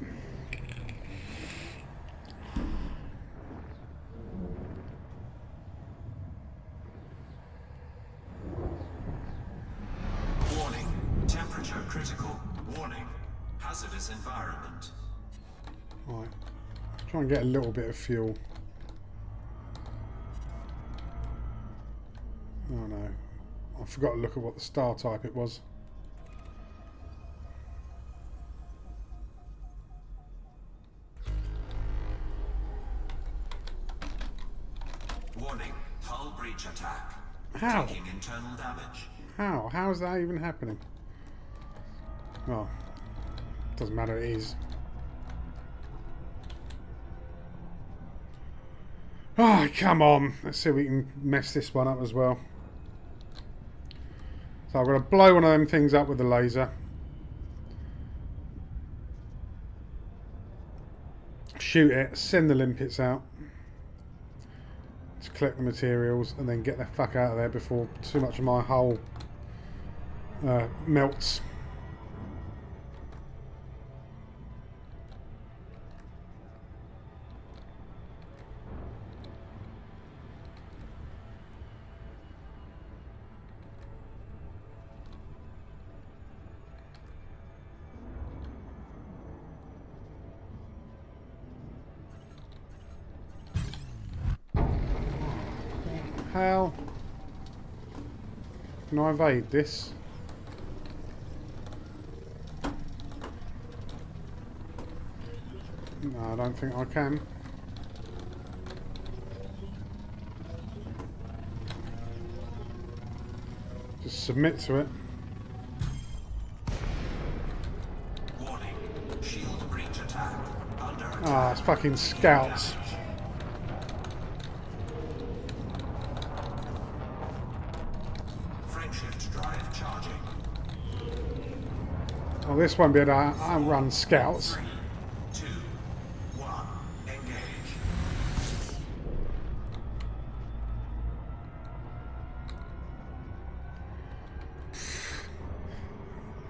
S4: environment.
S1: Right. Try and get a little bit of fuel. Oh no. I forgot to look at what the star type it was.
S4: Warning, hull breach attack.
S1: How?
S4: Taking internal damage.
S1: How? How is that even happening? Well, doesn't matter, it is. Oh, come on. Let's see if we can mess this one up as well. So I'm going to blow one of them things up with the laser. Shoot it, send the limpets out to collect the materials, and then get the fuck out of there before too much of my hull melts. How can I evade this? No, I don't think I can. Just submit to it.
S4: Warning, shield breach attack. Under attack.
S1: Ah, it's fucking scouts.
S4: Frameshift drive charging.
S1: Oh, this won't be able to outrun scouts.
S4: 3, 2, 1, engage.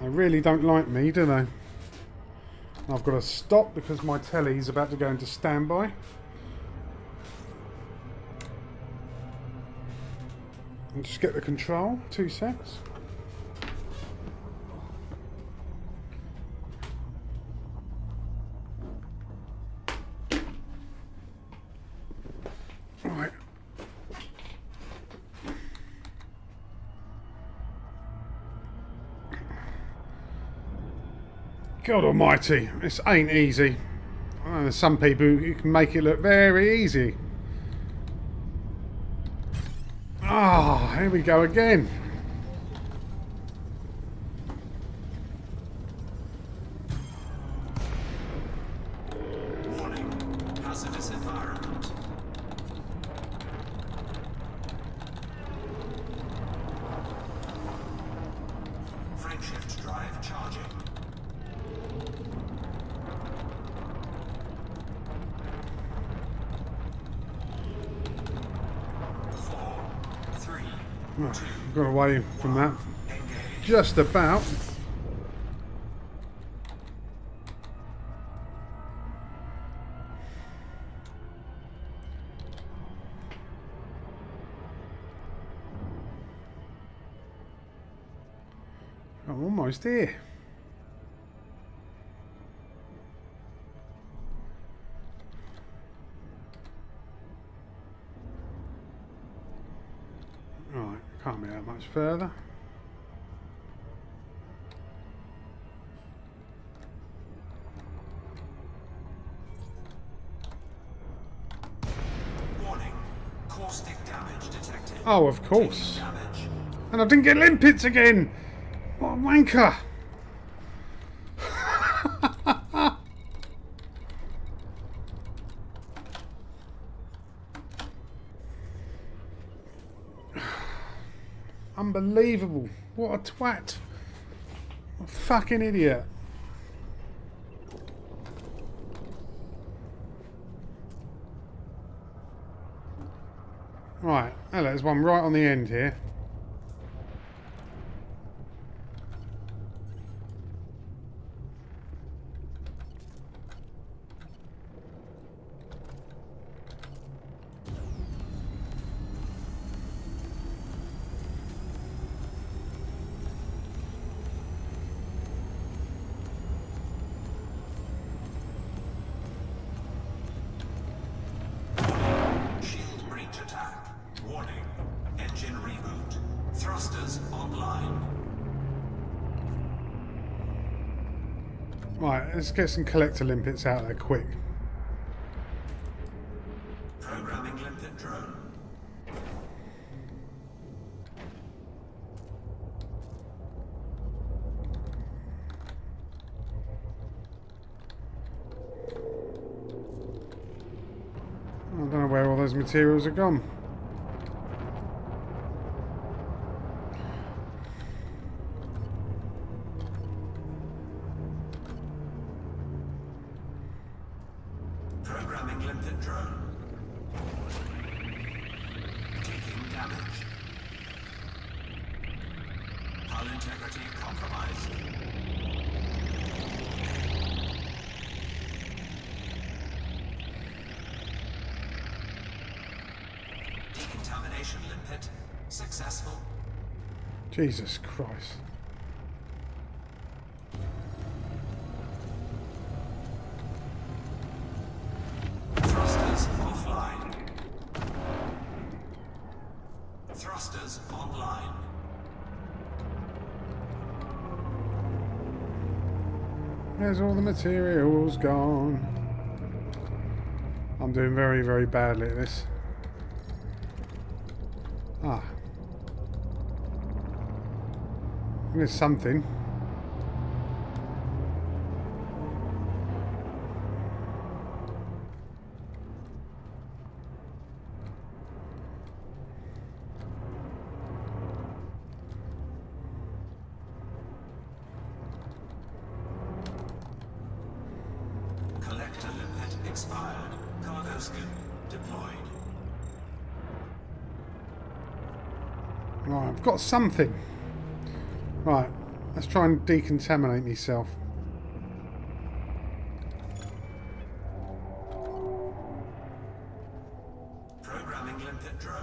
S1: They really don't like me, do they? I've got to stop because my telly's about to go into standby. And just get the control. 2 secs. Right. God almighty, this ain't easy. There's some people who can make it look very easy. Ah, here we go again.
S4: Warning, hazardous environment. Frameshift drive charging.
S1: Right, got away from that. Just about. I'm almost here. Right, can't be that much further.
S4: Warning, caustic damage detected.
S1: Oh, of course.
S4: Taking damage.
S1: And I didn't get limpets again! What a wanker! Unbelievable. What a twat. What a fucking idiot. Right, hello, there's one right on the end here. Right, let's get some collector limpets out there quick.
S4: Programming limpet drone.
S1: I don't know where all those materials are gone.
S4: Programming limpet drone. Taking damage. Hull integrity compromised. Decontamination limpet successful.
S1: Jesus Christ.
S4: Thrusters offline. Thrusters online.
S1: There's all the materials gone. I'm doing very, very badly at this. Ah. There's something.
S4: Collector limpet expired. Cargo scoop deployed.
S1: Right, I've got something. Right, let's try and decontaminate myself.
S4: Programming limpet drone.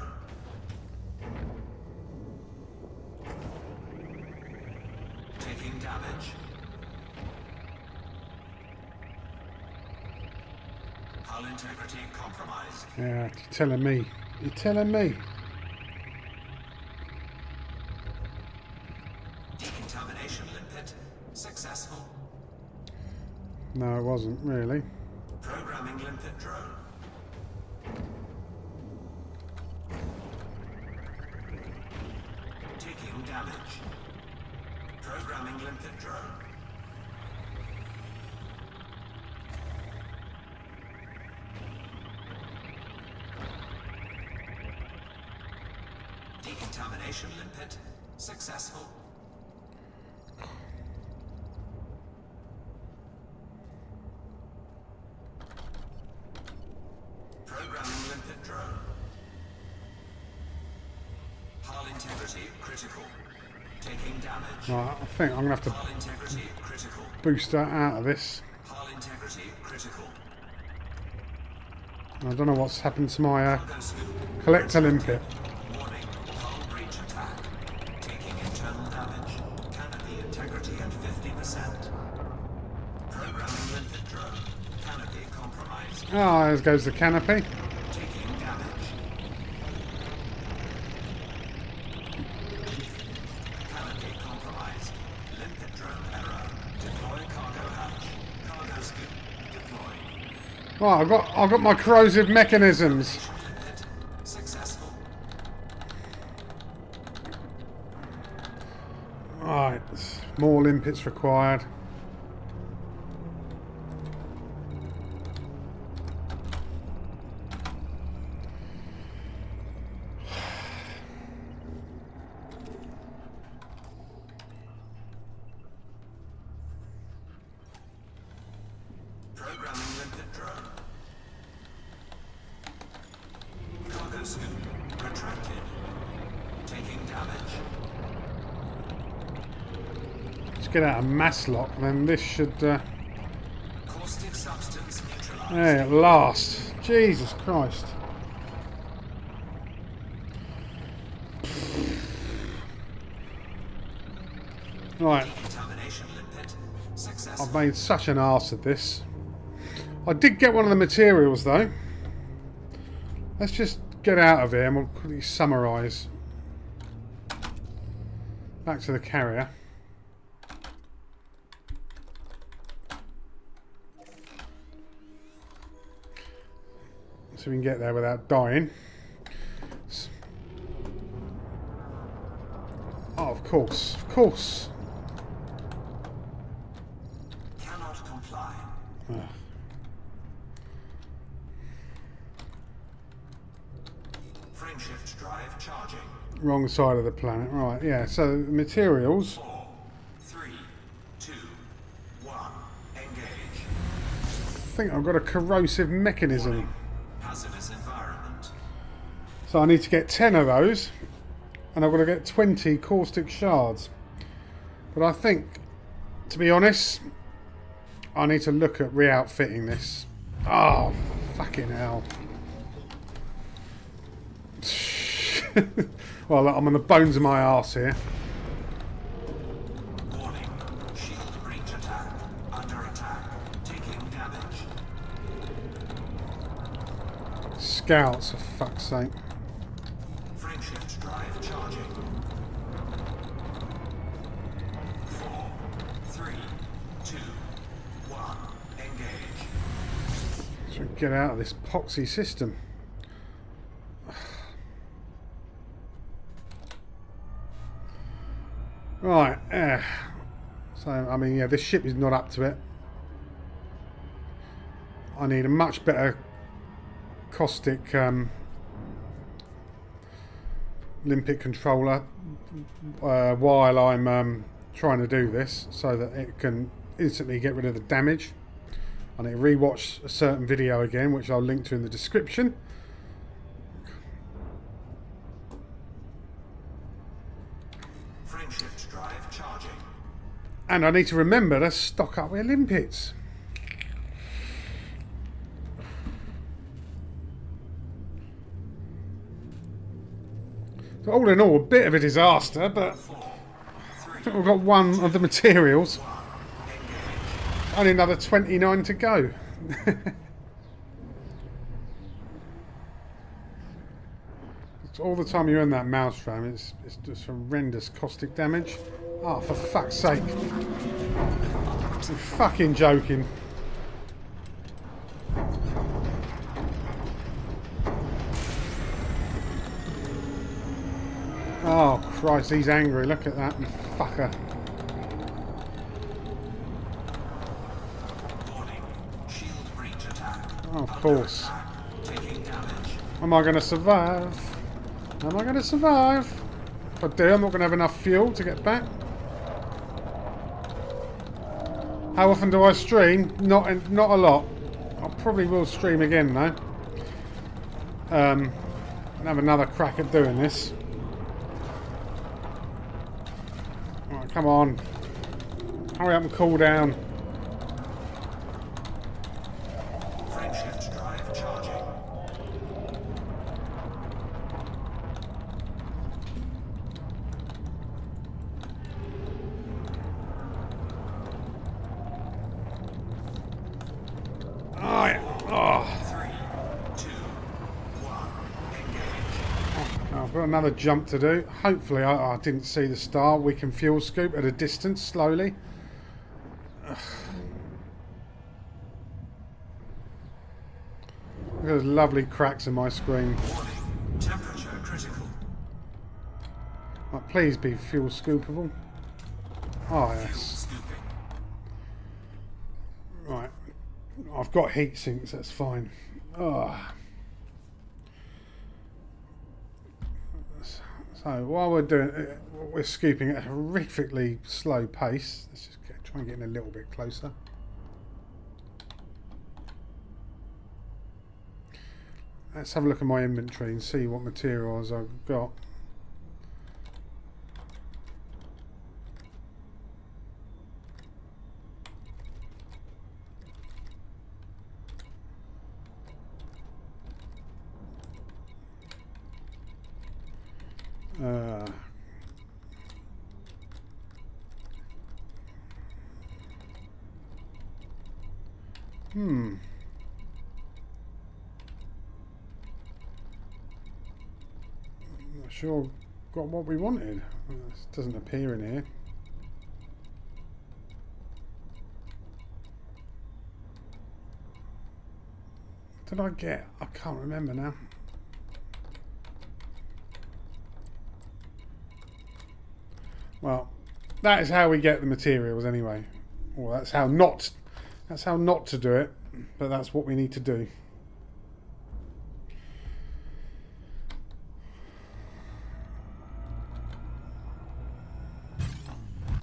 S4: Taking damage. Hull integrity compromised.
S1: Yeah, you're telling me. You're telling me.
S4: Decontamination limpet successful.
S1: No, it wasn't really.
S4: Programming limpet drone. Taking damage. Programming limpet drone. Decontamination limpet successful. Programming limpet drone. Hull integrity critical. Taking damage.
S1: Right, I think I'm going to have to
S4: Hull integrity critical.
S1: boost that out of this.
S4: Hull integrity critical.
S1: I don't know what's happened to my
S4: Cargo scoop.
S1: collector limpet.
S4: Warning. Hull breach attack. Taking internal damage. Canopy integrity at 50%. Programming limpet drone. Canopy compromised.
S1: Ah, there goes the canopy.
S4: Taking damage. Canopy compromised. Limpet drone error. Deploy cargo hatch. Cargo scoop deployed.
S1: Right, I've got my corrosive mechanisms.
S4: Limpet successful.
S1: Right, more limpets required.
S4: Programming limpet drone. Cargo scoop retracted. Taking damage.
S1: Let's get out of mass lock, then this should.
S4: Caustic substance neutralized.
S1: Hey, at last. Jesus Christ. Right,
S4: Decontamination limpet successful.
S1: I've made such an arse of this. I did get one of the materials though. Let's just get out of here and we'll quickly summarise. Back to the carrier. so we can get there without dying. Oh, of course, of course.
S4: Cannot comply. Frameshift drive charging.
S1: Wrong side of the planet. Right, yeah, so materials.
S4: 4, 3, 2, 1. Engage.
S1: I think I've got a corrosive mechanism.
S4: Hazardous environment.
S1: So I need to get 10 of those. And I've got to get 20 caustic shards. But I think, to be honest, I need to look at re-outfitting this. Oh, fucking hell. Well, look, I'm on the bones of my arse here.
S4: Warning. Shield breach attack. Under attack. Taking damage.
S1: Scouts, for fuck's sake.
S4: Frameshift drive charging. 4, 3, 2, 1. Engage.
S1: So get out of this poxy system. Right, so I mean, yeah, this ship is not up to it. I need a much better caustic limpet controller while I'm trying to do this, so that it can instantly get rid of the damage. I need to rewatch a certain video again, which I'll link to in the description.
S4: Frameshift drive charging.
S1: And I need to remember to stock up with limpets. So all in all, a bit of a disaster, but I think we've got one of the materials. Only another 29 to go. All the time you're in that Maelstrom, it's just horrendous caustic damage. Oh, for fuck's sake. You're fucking joking. Oh, Christ, he's angry. Look at that fucker.
S4: Warning. Shield breach attack.
S1: Oh, of course.
S4: Taking damage.
S1: Am I going to survive? Am I going to survive? If I do, I'm not going to have enough fuel to get back. How often do I stream? Not a lot. I probably will stream again though. And have another crack at doing this. Right, come on. Hurry up and cool down.
S4: Frameshift drive charging.
S1: I've got another jump to do. Hopefully, I didn't see the star. We can fuel scoop at a distance slowly. Ugh. Look at those lovely cracks in my screen.
S4: Warning. Temperature critical.
S1: Right, please be fuel scoopable. Oh yes.
S4: Scooping.
S1: Right. I've got heat sinks. That's fine. Oh. So while we're doing it, we're scooping at a horrifically slow pace. Let's just try and get in a little bit closer. Let's have a look at my inventory and see what materials I've got. Not sure got what we wanted. This doesn't appear in here. did I get? I can't remember now. Well, that is how we get the materials anyway. Or that's how not to do it, but that's what we need to do.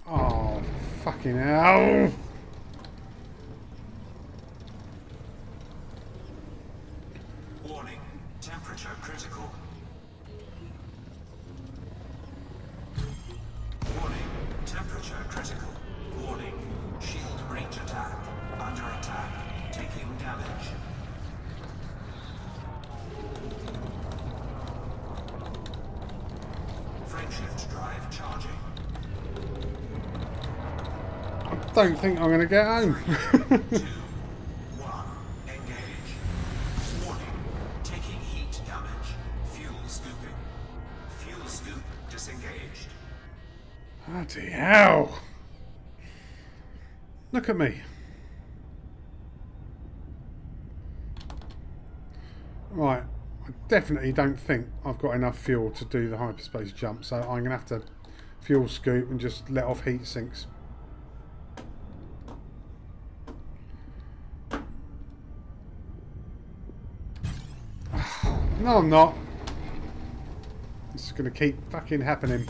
S1: Oh, fucking hell.
S4: Warning, temperature critical. Warning, temperature critical. Warning, shield breach attack. Under attack, taking damage. Frameshift drive charging.
S1: I don't think I'm going to get home.
S4: 2, 1, engage. Warning, taking heat damage. Fuel scooping. Fuel scoop disengaged.
S1: Bloody hell. Look at me. Right, I definitely don't think I've got enough fuel to do the hyperspace jump, so I'm going to have to fuel scoop and just let off heat sinks. No, I'm not. It's going to keep fucking happening.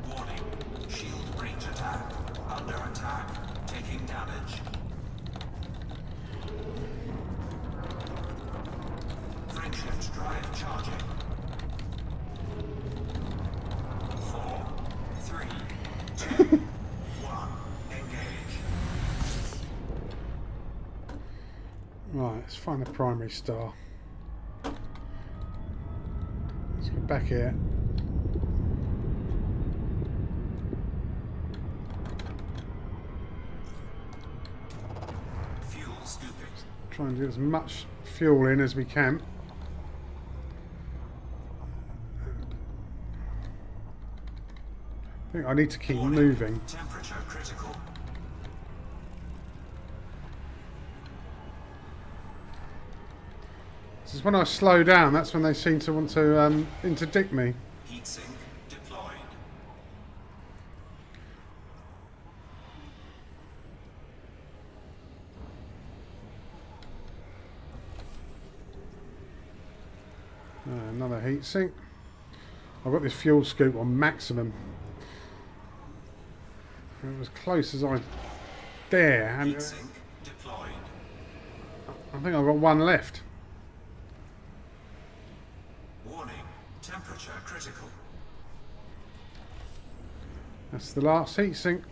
S4: Warning, shield breach attack. Under attack, taking damage. Frameshift drive charging. 4, 3, 2, 1, engage.
S1: Right, let's find the primary star. Let's go back here.
S4: Fuel scooping.
S1: Try and get as much fuel in as we can. I think I need to keep
S4: Warning,
S1: moving.
S4: temperature critical.
S1: This is when I slow down, that's when they seem to want to interdict me.
S4: Heatsink deployed.
S1: Another heat sink. I've got this fuel scoop on maximum. As close as I dare. And
S4: Heatsink deployed.
S1: I think I've got one left.
S4: Warning, temperature critical.
S1: That's the last heat sink.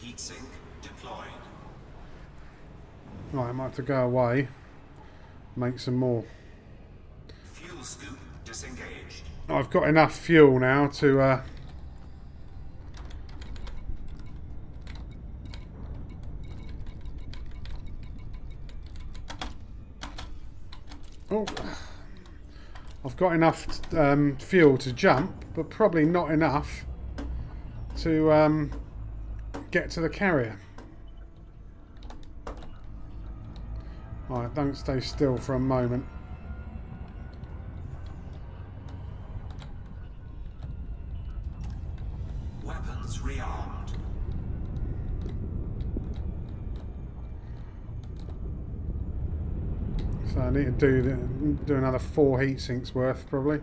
S4: Heatsink deployed.
S1: Right, I might have to go away. Make some more.
S4: Fuel scoop disengaged.
S1: I've got enough fuel now to oh, I've got enough fuel to jump, but probably not enough to get to the carrier. Alright, don't stay still for a moment.
S4: Weapons rearmed.
S1: So I need to do another 4 heat sinks worth probably.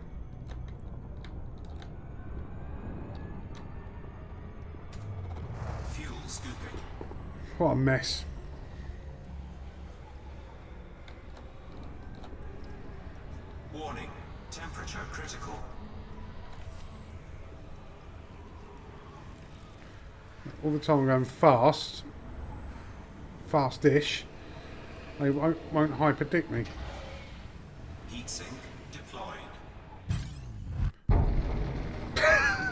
S4: Fuel scooping.
S1: What a mess.
S4: Warning, temperature critical.
S1: All the time I'm going fast, fast-ish. They won't hyperdict me.
S4: Heatsink deployed.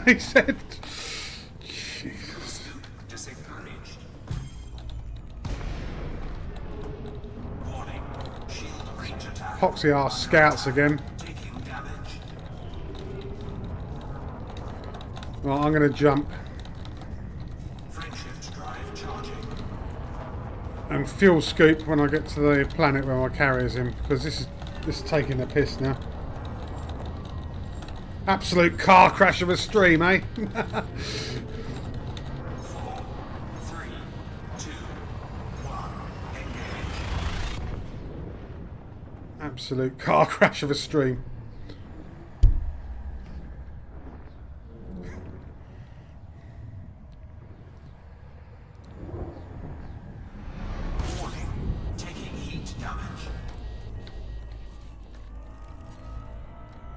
S1: He said.
S4: Fuel scoop disengaged. Warning, shield breach attack.
S1: Poxy arse scouts again.
S4: Taking damage.
S1: Right, I'm going to jump
S4: Frameshift drive charging.
S1: and fuel scoop when I get to the planet where my carrier's in, because this is taking the piss now. Absolute car crash of a stream, eh?
S4: 4, 3, 2, 1. Engage.
S1: Absolute car crash of a stream.
S4: Warning. Taking heat damage.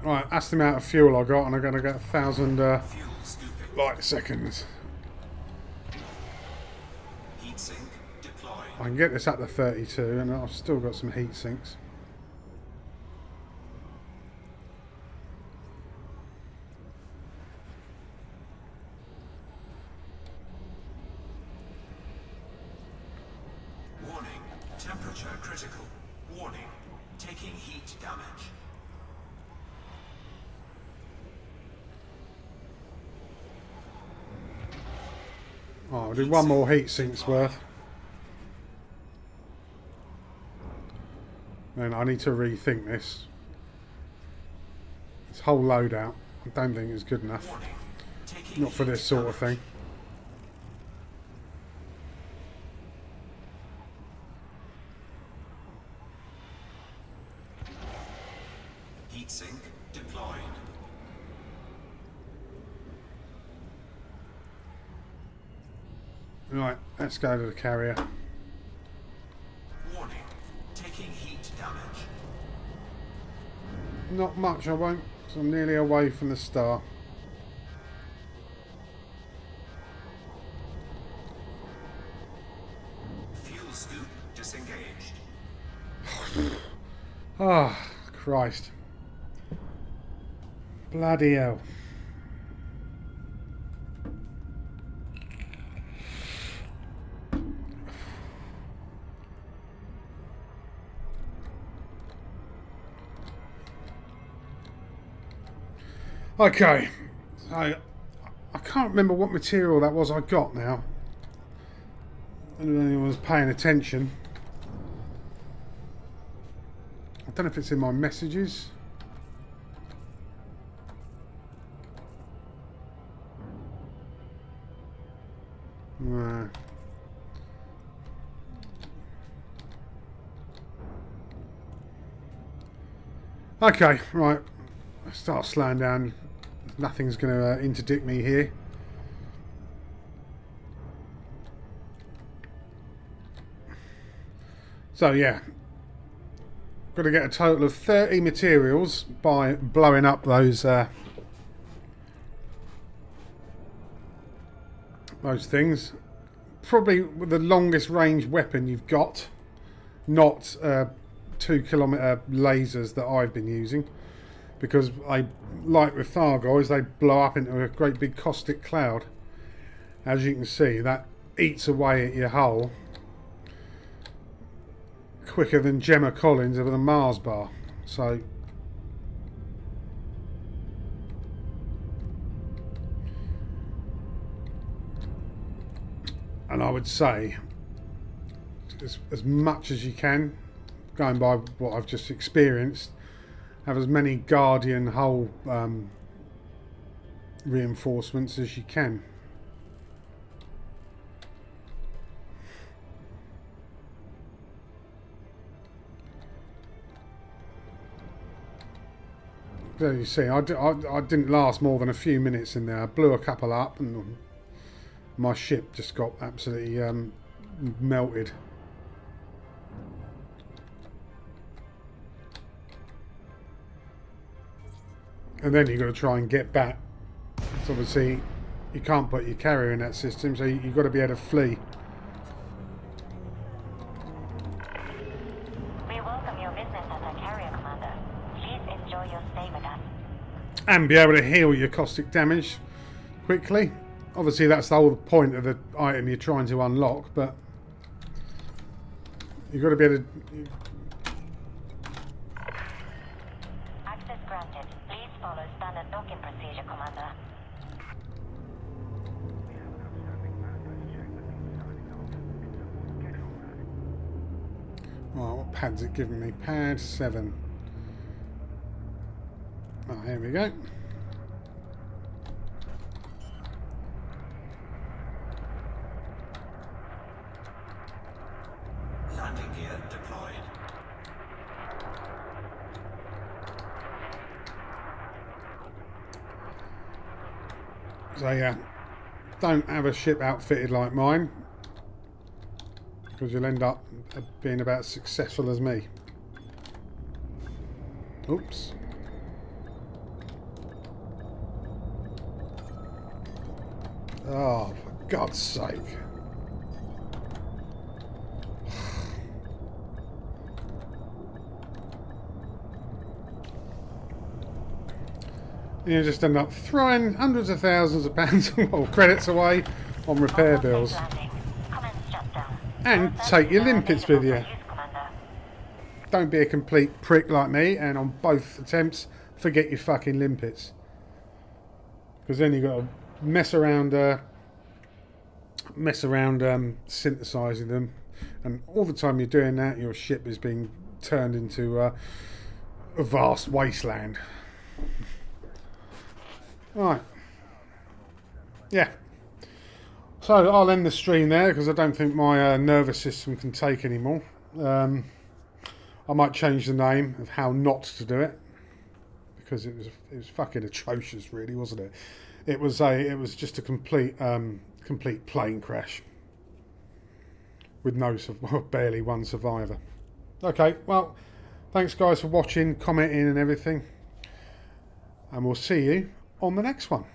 S1: Right, that's the amount of fuel I got, and I'm going to get 1,000
S4: Fuel scooping.
S1: light seconds.
S4: Heatsink deployed.
S1: I can get this up to 32, and I've still got some heat sinks.
S4: Warning. Temperature critical. Warning. Taking heat damage.
S1: Oh, I'll do one more heat sink's worth. Then I need to rethink this. This whole loadout, I don't think it's good enough.
S4: Warning. Taking
S1: Not for this sort of thing.
S4: Heatsink deployed.
S1: Right, let's go to the carrier.
S4: Warning. Taking heat damage.
S1: Not much, I won't, because I'm nearly away from the star.
S4: Fuel scoop disengaged.
S1: Ah, Christ. Bloody hell. Okay, so I can't remember what material that was I got now. I don't know if anyone was paying attention. I don't know if it's in my messages. No. Okay, right. Start slowing down. Nothing's going to interdict me here. So yeah, got to get a total of 30 materials by blowing up those things. Probably with the longest range weapon you've got, not 2-kilometer lasers that I've been using. Because like with Thargoids, they blow up into a great big caustic cloud. As you can see, that eats away at your hull quicker than Gemma Collins with a Mars bar. So and I would say as much as you can, going by what I've just experienced, have as many Guardian hull reinforcements as you can. There you see, I didn't last more than a few minutes in there. I blew a couple up and my ship just got absolutely melted. And then you've got to try and get back. So obviously you can't put your carrier in that system, so you've got to be able to flee.
S2: We welcome your business as a carrier, Commander. Please enjoy your stay with us.
S1: And be able to heal your caustic damage quickly. Obviously that's the whole point of the item you're trying to unlock, but you've got to be able to...
S2: Access granted. Please follow standard docking procedure, Commander.
S1: pad's it giving me? Pad 7. Oh, here we go.
S4: Landing gear deployed.
S1: So yeah, don't have a ship outfitted like mine, because you'll end up being about as successful as me. Oops. Oh, for God's sake. You just end up throwing hundreds of thousands of pounds or credits away on repair bills. And take your limpets with you. Don't be a complete prick like me and on both attempts forget your fucking limpets. Because then you've got to mess around synthesizing them, and all the time you're doing that your ship is being turned into a vast wasteland. Right. Yeah. So I'll end the stream there because I don't think my nervous system can take anymore. I might change the name of how not to do it, because it was fucking atrocious, really, wasn't it? It was just a complete plane crash with barely one survivor. Okay, well, thanks guys for watching, commenting and everything, and we'll see you on the next one.